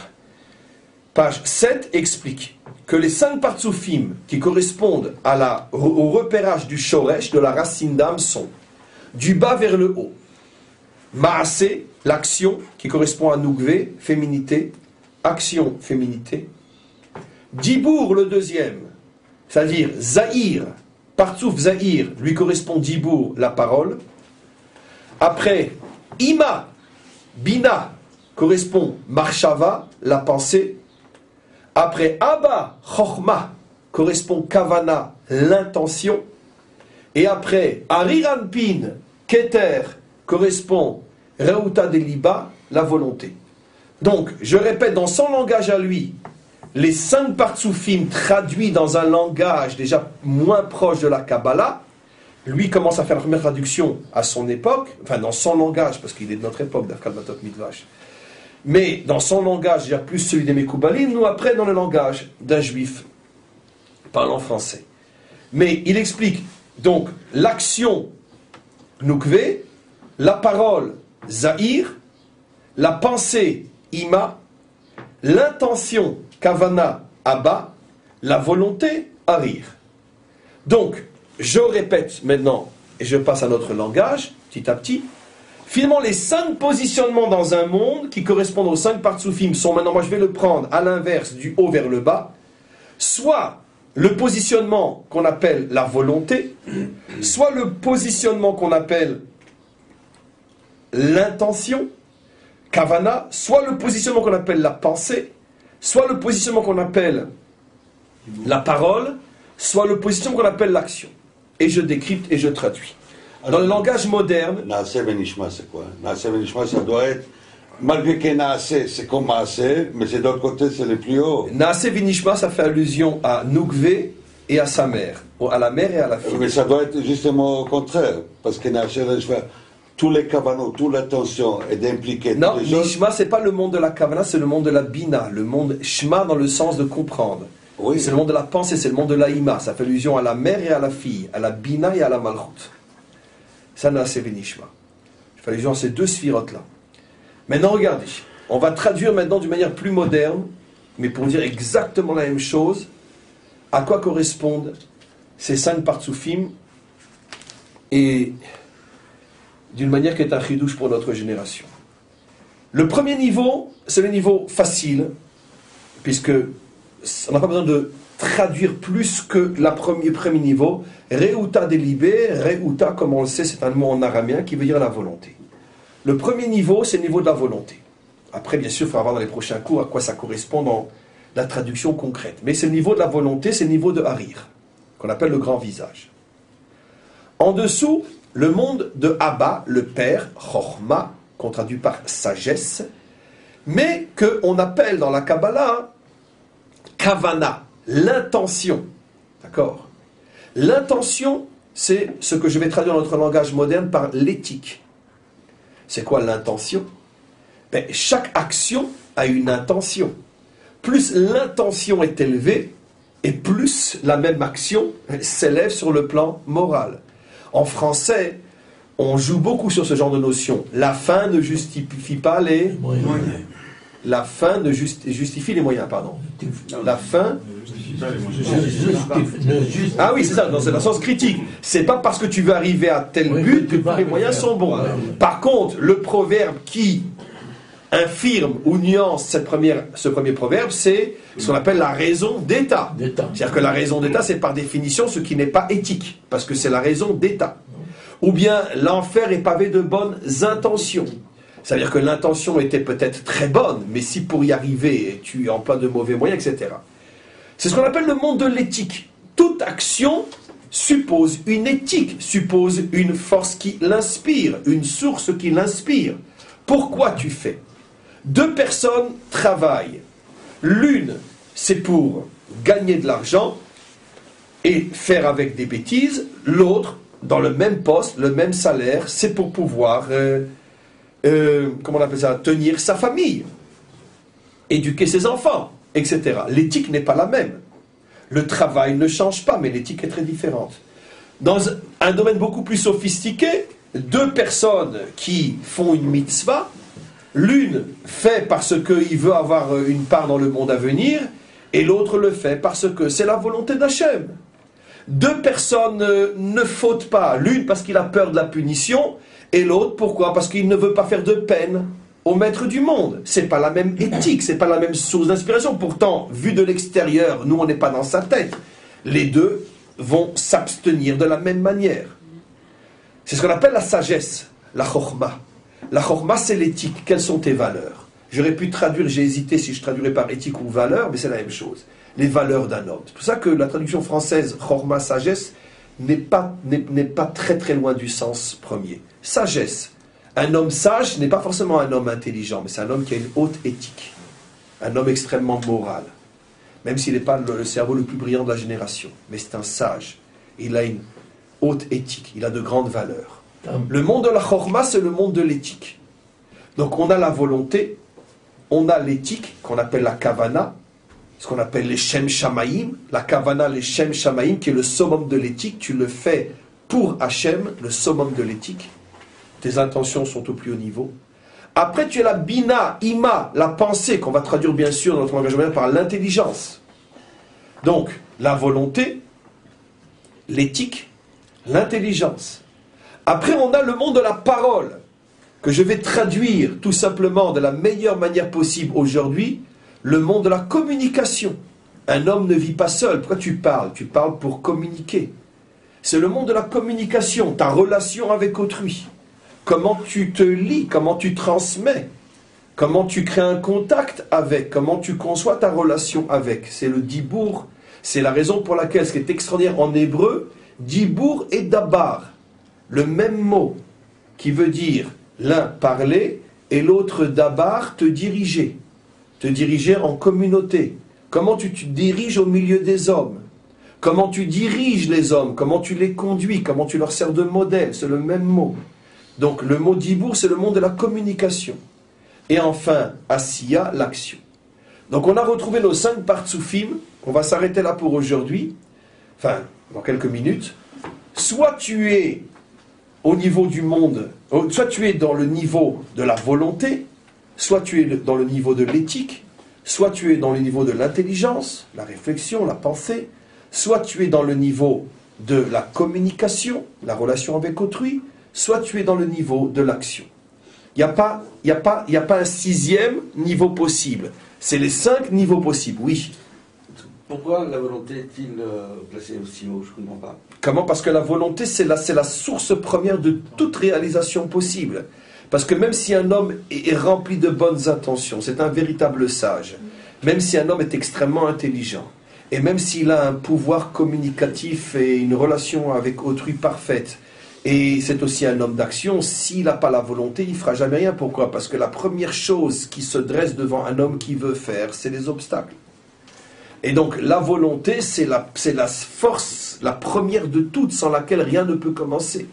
page 7, explique que les 5 partsoufim qui correspondent au repérage du Shoresh, de la racine d'âme, sont du bas vers le haut. Maasé, l'action, qui correspond à Nougvé, féminité, action, féminité. Dibour, le deuxième, c'est-à-dire Zahir, Partsouf Zahir, lui correspond Dibour, la parole. Après, Ima, Bina, correspond Marshava, la pensée. Après, Abba, Chochma, correspond Kavana, l'intention. Et après, Ariranpin, Keter, correspond Reuta Deliba, la volonté. Donc, je répète, dans son langage à lui, les 5 partsoufim traduits dans un langage déjà moins proche de la Kabbalah, lui commence à faire la première traduction à son époque, enfin dans son langage, parce qu'il est de notre époque, d'Afkal Matok Midvash. Mais dans son langage, il y a plus celui des Mekoubalim, nous après dans le langage d'un juif parlant français. Mais il explique donc l'action Noukvé, la parole Zahir, la pensée Ima, l'intention Kavana Abba, la volonté Harir. Donc, je répète maintenant, et je passe à notre langage, petit à petit. Finalement, les 5 positionnements dans un monde qui correspondent aux 5 partsoufim sont maintenant, moi je vais le prendre à l'inverse, du haut vers le bas. Soit le positionnement qu'on appelle la volonté, soit le positionnement qu'on appelle l'intention, Kavana, soit le positionnement qu'on appelle la pensée, soit le positionnement qu'on appelle la parole, soit le positionnement qu'on appelle l'action. Et je décrypte et je traduis. Dans le langage moderne... Naaseh Benishma, c'est quoi? Naaseh Benishma, ça doit être... Malgré que Naaseh, c'est comme Maaseh, mais c'est d'autre côté, c'est le plus haut. Naaseh Benishma, ça fait allusion à Nougvé et à sa mère. À la mère et à la fille. Mais ça doit être justement au contraire. Parce que Naaseh Benishma... tous les kavanos, toute l'attention est d'impliquer non, tous les autres. Nishma, c'est pas le monde de la kavana, c'est le monde de la bina, le monde shma dans le sens de comprendre. Oui. C'est le monde de la pensée, c'est le monde de la ima. Ça fait allusion à la mère et à la fille, à la bina et à la malchut. Ça, c'est Nishma. Je fais allusion à ces 2 sphirotes-là. Maintenant, regardez, on va traduire maintenant d'une manière plus moderne, mais pour dire exactement la même chose, à quoi correspondent ces 5 partsoufim et d'une manière qui est un chidouche pour notre génération. Le premier niveau, c'est le niveau facile, puisque on n'a pas besoin de traduire plus que le premier niveau. Reuta delibé, Reuta, comme on le sait, c'est un mot en araméen qui veut dire la volonté. Le premier niveau, c'est le niveau de la volonté. Après, bien sûr, il faudra voir dans les prochains cours à quoi ça correspond dans la traduction concrète. Mais c'est le niveau de la volonté, c'est le niveau de Harir, qu'on appelle le grand visage. En dessous, le monde de Abba, le père, Chochma, qu'on traduit par sagesse, mais qu'on appelle dans la Kabbalah Kavana, l'intention. D'accord? L'intention, c'est ce que je vais traduire dans notre langage moderne par l'éthique. C'est quoi l'intention? Chaque action a une intention. Plus l'intention est élevée, et plus la même action s'élève sur le plan moral. En français, on joue beaucoup sur ce genre de notion. La fin ne justifie pas les moyens. La fin ne justifie les moyens, pardon. La fin... Ah oui, c'est ça, dans le sens critique. C'est pas parce que tu veux arriver à tel but que tous les moyens sont bons. Par contre, le proverbe qui infirme ou nuance ce premier proverbe, c'est ce qu'on appelle la raison d'État. C'est-à-dire que la raison d'État, c'est par définition ce qui n'est pas éthique, parce que c'est la raison d'État. Ou bien l'enfer est pavé de bonnes intentions. C'est-à-dire que l'intention était peut-être très bonne, mais si pour y arriver, tu emploies de mauvais moyens, etc. C'est ce qu'on appelle le monde de l'éthique. Toute action suppose une éthique, suppose une force qui l'inspire, une source qui l'inspire. Pourquoi tu fais? Deux personnes travaillent. L'une, c'est pour gagner de l'argent et faire avec des bêtises. L'autre, dans le même poste, le même salaire, c'est pour pouvoir, comment on appelle ça, tenir sa famille, éduquer ses enfants, etc. L'éthique n'est pas la même. Le travail ne change pas, mais l'éthique est très différente. Dans un domaine beaucoup plus sophistiqué, deux personnes qui font une mitzvah, l'une fait parce qu'il veut avoir une part dans le monde à venir, et l'autre le fait parce que c'est la volonté d'Hachem. Deux personnes ne fautent pas, l'une parce qu'il a peur de la punition, et l'autre pourquoi? Parce qu'il ne veut pas faire de peine au maître du monde. C'est pas la même éthique, c'est pas la même source d'inspiration. Pourtant, vu de l'extérieur, nous on n'est pas dans sa tête. Les deux vont s'abstenir de la même manière. C'est ce qu'on appelle la sagesse, la chokhmah. La chokhmah, c'est l'éthique. Quelles sont tes valeurs? J'aurais pu traduire, j'ai hésité si je traduirais par éthique ou valeur, mais c'est la même chose. Les valeurs d'un homme. C'est pour ça que la traduction française, chokhmah, sagesse, n'est pas très très loin du sens premier. Sagesse. Un homme sage n'est pas forcément un homme intelligent, mais c'est un homme qui a une haute éthique. Un homme extrêmement moral. Même s'il n'est pas le cerveau le plus brillant de la génération. Mais c'est un sage. Il a une haute éthique. Il a de grandes valeurs. Le monde de la chokhmah, c'est le monde de l'éthique. Donc on a la volonté, on a l'éthique, qu'on appelle la kavana, ce qu'on appelle les shem shamaïm. La kavana, les shem shamaïm, qui est le summum de l'éthique. Tu le fais pour Hachem, le summum de l'éthique. Tes intentions sont au plus haut niveau. Après, tu as la bina, ima, la pensée, qu'on va traduire bien sûr dans notre langage moderne par l'intelligence. Donc, la volonté, l'éthique, l'intelligence. Après, on a le monde de la parole, que je vais traduire tout simplement de la meilleure manière possible aujourd'hui, le monde de la communication. Un homme ne vit pas seul. Pourquoi tu parles? Tu parles pour communiquer. C'est le monde de la communication, ta relation avec autrui. Comment tu te lis, comment tu transmets, comment tu crées un contact avec, comment tu conçois ta relation avec. C'est le dibour, c'est la raison pour laquelle, ce qui est extraordinaire en hébreu, dibour et dabar, le même mot qui veut dire l'un parler et l'autre dabar te diriger en communauté. Comment tu te diriges au milieu des hommes, comment tu diriges les hommes, comment tu les conduis, comment tu leur sers de modèle, c'est le même mot. Donc le mot dibour, c'est le monde de la communication. Et enfin, asiya, l'action. Donc on a retrouvé nos 5 partsoufim. On va s'arrêter là pour aujourd'hui. Enfin, dans quelques minutes. Soit tu es au niveau du monde, soit tu es dans le niveau de la volonté, soit tu es dans le niveau de l'éthique, soit tu es dans le niveau de l'intelligence, la réflexion, la pensée, soit tu es dans le niveau de la communication, la relation avec autrui, soit tu es dans le niveau de l'action. Il n'y a pas un 6e niveau possible. C'est les 5 niveaux possibles, oui. Pourquoi la volonté est-il placée aussi haut? Je ne comprends pas. Comment? Parce que la volonté, c'est la source première de toute réalisation possible. Parce que même si un homme est rempli de bonnes intentions, c'est un véritable sage, même si un homme est extrêmement intelligent, et même s'il a un pouvoir communicatif et une relation avec autrui parfaite, et c'est aussi un homme d'action, s'il n'a pas la volonté, il ne fera jamais rien. Pourquoi? Parce que la première chose qui se dresse devant un homme qui veut faire, c'est les obstacles. Et donc la volonté, c'est la force, la première de toutes, sans laquelle rien ne peut commencer.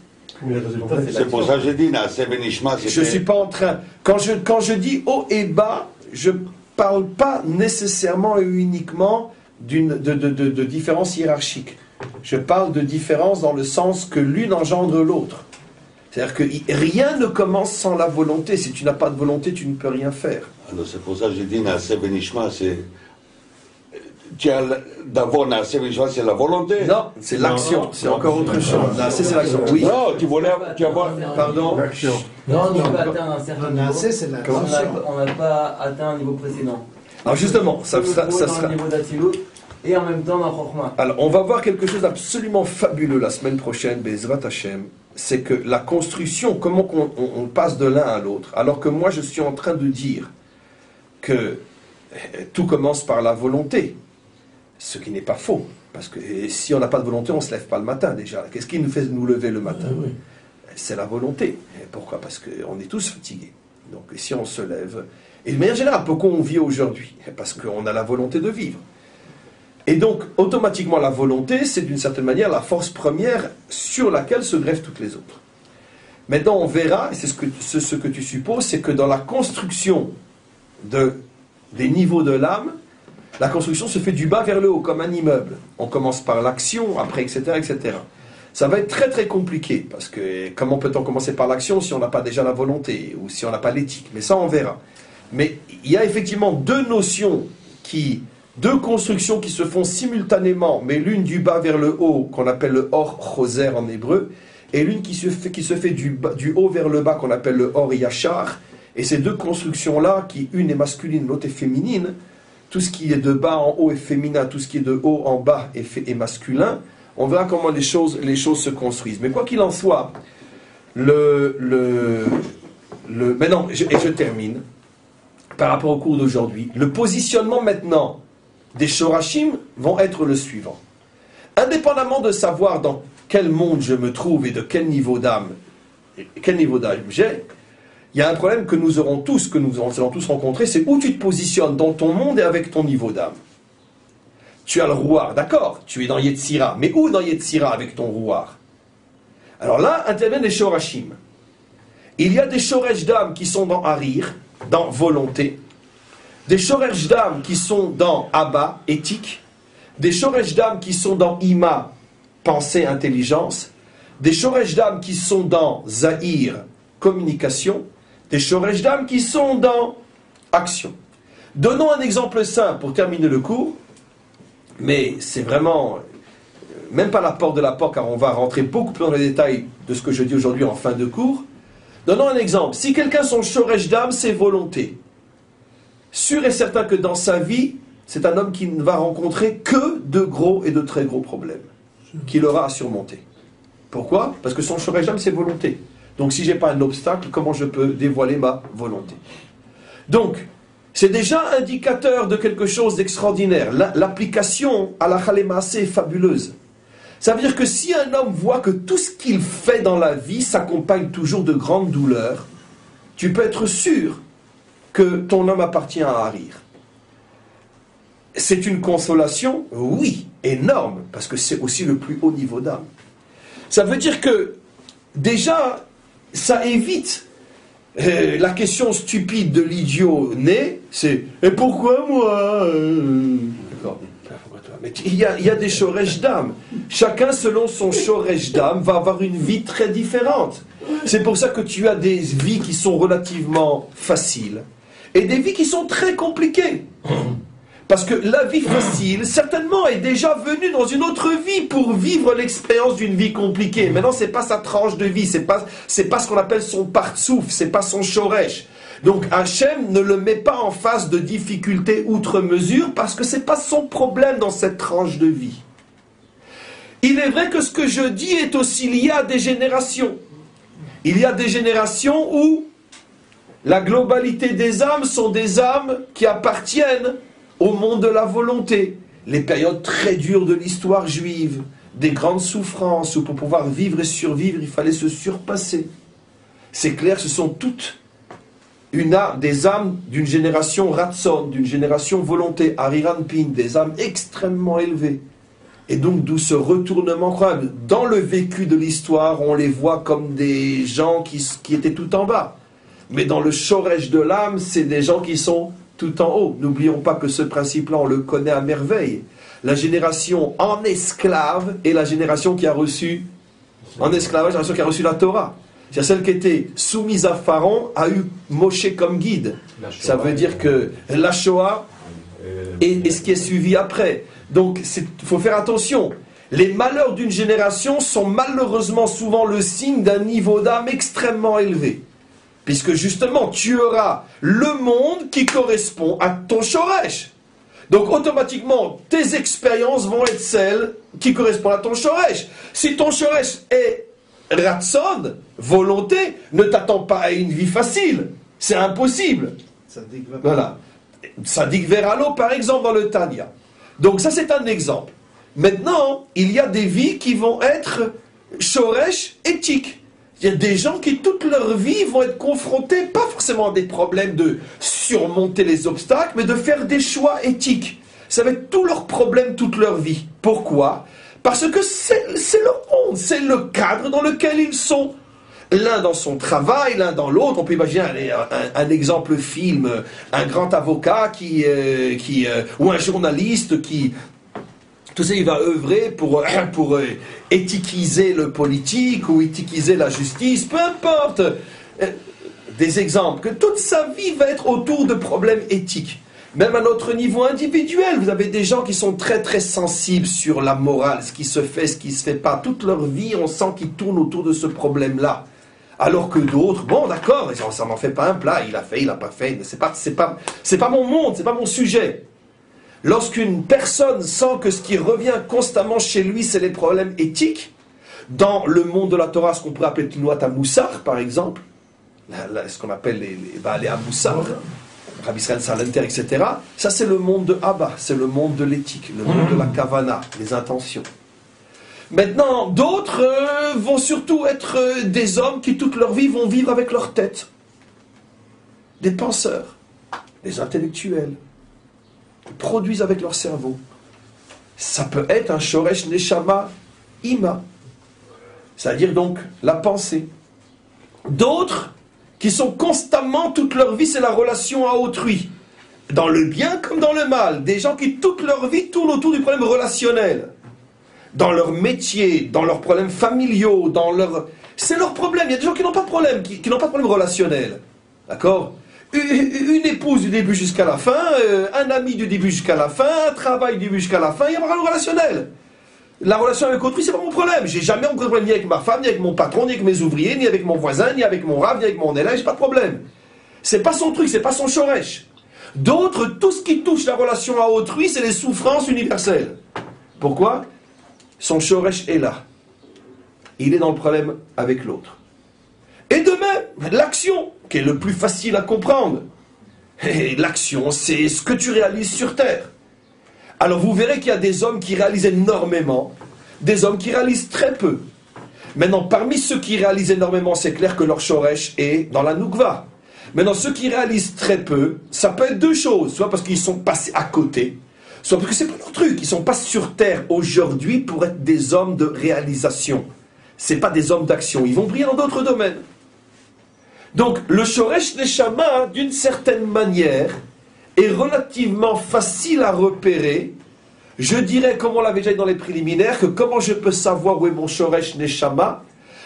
C'est pour ça que j'ai dit, Naaseh Benishma, je ne suis pas en train... Quand je dis haut et bas, je ne parle pas nécessairement et uniquement de différence hiérarchique. Je parle de différence dans le sens que l'une engendre l'autre. C'est-à-dire que rien ne commence sans la volonté. Si tu n'as pas de volonté, tu ne peux rien faire. Alors c'est pour ça que j'ai dit Naaseh Benishma, c'est... D'abord, Naaseh Benishma, c'est la volonté. Non, c'est l'action. C'est encore autre chose. Naaseh, c'est l'action. Oui. Non, tu voulais... Pardon. L'action. Non, on n'a pas atteint un certain niveau. C'est la On n'a pas atteint un niveau précédent. Alors justement, ça dans sera... le niveau d'Atsilut et en même temps dans Chokhmah. Alors, on va voir quelque chose d'absolument fabuleux la semaine prochaine, Bezrat Hashem. C'est que la construction, comment on passe de l'un à l'autre. Alors que moi, je suis en train de dire que tout commence par la volonté. Ce qui n'est pas faux. Parce que si on n'a pas de volonté, on ne se lève pas le matin déjà. Qu'est-ce qui nous fait nous lever le matin? C'est la volonté. Et pourquoi? Parce qu'on est tous fatigués. Donc si on se lève... Et de manière générale, pourquoi on vit aujourd'hui? Parce qu'on a la volonté de vivre. Et donc, automatiquement, la volonté, c'est d'une certaine manière la force première sur laquelle se greffent toutes les autres. Maintenant, on verra, et c'est ce que tu supposes, c'est que dans la construction des niveaux de l'âme, la construction se fait du bas vers le haut, comme un immeuble. On commence par l'action, après, etc., etc. Ça va être très très compliqué, parce que comment peut-on commencer par l'action si on n'a pas déjà la volonté, ou si on n'a pas l'éthique? Mais ça, on verra. Mais il y a effectivement deux constructions qui se font simultanément, mais l'une du bas vers le haut, qu'on appelle le Or Choser en hébreu, et l'une qui se fait du haut vers le bas, qu'on appelle le Or Yachar. Et ces deux constructions-là, qui une est masculine, l'autre est féminine, tout ce qui est de bas en haut est féminin, tout ce qui est de haut en bas est masculin. On verra comment les choses se construisent. Mais quoi qu'il en soit, maintenant, et je termine, par rapport au cours d'aujourd'hui, le positionnement maintenant des Shorashim vont être le suivant. Indépendamment de savoir dans quel monde je me trouve et de quel niveau d'âme j'ai, il y a un problème que nous aurons tous, que nous allons tous rencontrer, c'est où tu te positionnes dans ton monde et avec ton niveau d'âme. Tu as le rouar, d'accord, tu es dans Yetzira, mais où dans Yetzira avec ton rouar? Alors là, interviennent les Shorashim. Il y a des Shoresh d'âme qui sont dans Harir, dans volonté, des Shoresh d'âme qui sont dans Abba, éthique, des Shoresh d'âme qui sont dans Ima, pensée, intelligence, des Shoresh d'âme qui sont dans Zahir, communication, des Shoresh d'âme qui sont dans action. Donnons un exemple simple pour terminer le cours, mais c'est vraiment, même pas la porte de la porte, car on va rentrer beaucoup plus dans les détails de ce que je dis aujourd'hui en fin de cours. Donnons un exemple. Si quelqu'un, son Shoresh d'âme, c'est volonté, sûr et certain que dans sa vie, c'est un homme qui ne va rencontrer que de gros et de très gros problèmes, qu'il aura à surmonter. Pourquoi? Parce que son Shoresh d'âme, c'est volonté. Donc si je n'ai pas un obstacle, comment je peux dévoiler ma volonté? Donc, c'est déjà indicateur de quelque chose d'extraordinaire. L'application à la Khalémassé est fabuleuse. Ça veut dire que si un homme voit que tout ce qu'il fait dans la vie s'accompagne toujours de grandes douleurs, tu peux être sûr que ton homme appartient à Harir. C'est une consolation, oui, énorme, parce que c'est aussi le plus haut niveau d'âme. Ça veut dire que, déjà, ça évite la question stupide de l'idiot né, c'est « Et pourquoi moi ?» D'accord. Mais il y a des shoresh d'âme. Chacun, selon son shoresh d'âme, va avoir une vie très différente. C'est pour ça que tu as des vies qui sont relativement faciles et des vies qui sont très compliquées. Parce que la vie facile, certainement, est déjà venue dans une autre vie pour vivre l'expérience d'une vie compliquée. Maintenant, c'est pas sa tranche de vie, c'est pas ce qu'on appelle son partsouf, c'est pas son shoresh. Donc Hachem ne le met pas en face de difficultés outre mesure parce que c'est pas son problème dans cette tranche de vie. Il est vrai que ce que je dis est aussi lié à des générations. Il y a des générations où la globalité des âmes sont des âmes qui appartiennent au monde de la volonté, les périodes très dures de l'histoire juive, des grandes souffrances où pour pouvoir vivre et survivre, il fallait se surpasser. C'est clair, ce sont toutes des âmes d'une génération Ratson, d'une génération volonté, Hariranpin, des âmes extrêmement élevées. Et donc d'où ce retournement incroyable. Dans le vécu de l'histoire, on les voit comme des gens qui étaient tout en bas. Mais dans le shoresh de l'âme, c'est des gens qui sont tout en haut. N'oublions pas que ce principe-là, on le connaît à merveille. la génération en esclave et la génération qui a reçu en esclavage, la génération qui a reçu la Torah. C'est-à-dire celle qui était soumise à Pharaon a eu Moshe comme guide. Ça veut dire que la Shoah et ce qui est suivi après. Donc il faut faire attention. Les malheurs d'une génération sont malheureusement souvent le signe d'un niveau d'âme extrêmement élevé. Puisque justement, tu auras le monde qui correspond à ton Shoresh. Donc automatiquement, tes expériences vont être celles qui correspondent à ton Shoresh. Si ton Shoresh est Ratson, volonté, ne t'attends pas à une vie facile. C'est impossible. Voilà. Sadik Veralo, par exemple, dans le Tanya. Donc ça, c'est un exemple. Maintenant, il y a des vies qui vont être shoresh éthiques. Il y a des gens qui, toute leur vie, vont être confrontés, pas forcément à des problèmes de surmonter les obstacles, mais de faire des choix éthiques. Ça va être tous leurs problèmes, toute leur vie. Pourquoi ? Parce que c'est leur monde, c'est le cadre dans lequel ils sont. L'un dans son travail, l'un dans l'autre. On peut imaginer un exemple film, un grand avocat ou un journaliste qui... Tout ça, il va œuvrer pour éthiquiser le politique ou éthiquiser la justice, peu importe. Des exemples, que toute sa vie va être autour de problèmes éthiques. Même à notre niveau individuel, vous avez des gens qui sont très très sensibles sur la morale, ce qui se fait, ce qui ne se fait pas. Toute leur vie, on sent qu'ils tournent autour de ce problème-là. Alors que d'autres, bon d'accord, ça n'en fait pas un plat, il a fait, il n'a pas fait, c'est pas mon monde, c'est pas mon sujet. Lorsqu'une personne sent que ce qui revient constamment chez lui, c'est les problèmes éthiques, dans le monde de la Torah, ce qu'on pourrait appeler Tnuat HaMussar, par exemple, ce qu'on appelle les HaMussar, Rabbi Israël Salenter, etc., ça c'est le monde de Abba, c'est le monde de l'éthique, le monde de la Kavana, les intentions. Maintenant, d'autres vont surtout être des hommes qui toute leur vie vont vivre avec leur tête. Des penseurs, des intellectuels, produisent avec leur cerveau. Ça peut être un Shoresh Neshama Ima, c'est-à-dire donc la pensée. D'autres qui sont constamment, toute leur vie, c'est la relation à autrui, dans le bien comme dans le mal. Des gens qui toute leur vie tournent autour du problème relationnel, dans leur métier, dans leurs problèmes familiaux, c'est leur problème. Il y a des gens qui n'ont pas de problème, qui n'ont pas de problème relationnel. D'accord ? Une épouse du début jusqu'à la fin, un ami du début jusqu'à la fin, un travail du début jusqu'à la fin, il y a pas de relationnel. La relation avec autrui, c'est pas mon problème. J'ai jamais rencontré de problème ni avec ma femme, ni avec mon patron, ni avec mes ouvriers, ni avec mon voisin, ni avec mon rave, ni avec mon élève, j'ai pas de problème. C'est pas son truc, c'est pas son shoresh. D'autres, tout ce qui touche la relation à autrui, c'est les souffrances universelles. Pourquoi ? Son shoresh est là. Il est dans le problème avec l'autre. Et de même, l'action, qui est le plus facile à comprendre. Et l'action, c'est ce que tu réalises sur Terre. Alors vous verrez qu'il y a des hommes qui réalisent énormément, des hommes qui réalisent très peu. Maintenant, parmi ceux qui réalisent énormément, c'est clair que leur shoresh est dans la Noukva. Maintenant, ceux qui réalisent très peu, ça peut être deux choses. Soit parce qu'ils sont passés à côté, soit parce que c'est pas leur truc. Ils sont pas sur Terre aujourd'hui pour être des hommes de réalisation. C'est pas des hommes d'action. Ils vont briller dans d'autres domaines. Donc, le Shoresh Neshama, d'une certaine manière, est relativement facile à repérer. Je dirais, comme on l'avait déjà dit dans les préliminaires, que comment je peux savoir où est mon Shoresh Neshama ?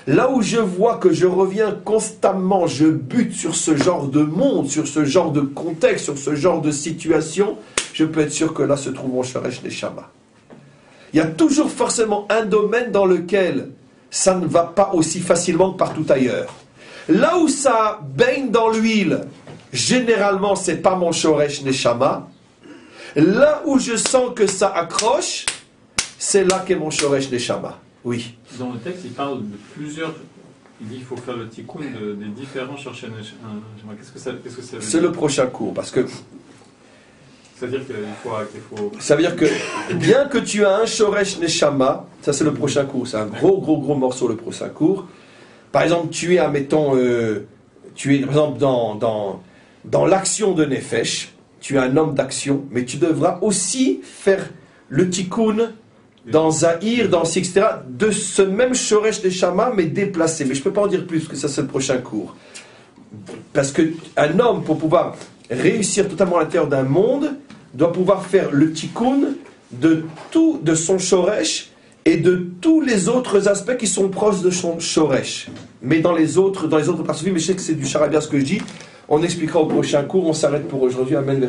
Là où je vois que je reviens constamment, je bute sur ce genre de monde, sur ce genre de contexte, sur ce genre de situation, je peux être sûr que là se trouve mon Shoresh Neshama. Il y a toujours forcément un domaine dans lequel ça ne va pas aussi facilement que partout ailleurs. Là où ça baigne dans l'huile, généralement, c'est pas mon Shoresh Neshama. Là où je sens que ça accroche, c'est là qu'est mon Shoresh Neshama. Oui. Dans le texte, il parle de plusieurs... Il dit qu'il faut faire le tikkun des différents Shoresh Neshama. Qu'est-ce que ça veut dire ? C'est le prochain cours, parce que... C'est-à-dire qu'il faut... Ça veut dire que, bien que tu as un Shoresh Neshama, ça c'est le prochain cours, c'est un gros morceau le prochain cours. Par exemple, tu es, admettons, tu es, par exemple, dans l'action de Nefesh, tu es un homme d'action, mais tu devras aussi faire le tikkun dans Zahir, dans ci, etc., de ce même Shoresh Neshama, mais déplacé. Mais je ne peux pas en dire plus, parce que ça c'est le prochain cours. Parce qu'un homme, pour pouvoir réussir totalement à l'intérieur d'un monde, doit pouvoir faire le tikkun de son shoresh et de tous les autres aspects qui sont proches de son shoresh. Mais dans les autres parties, mais je sais que c'est du charabia ce que je dis. On expliquera au prochain cours. On s'arrête pour aujourd'hui. Amen.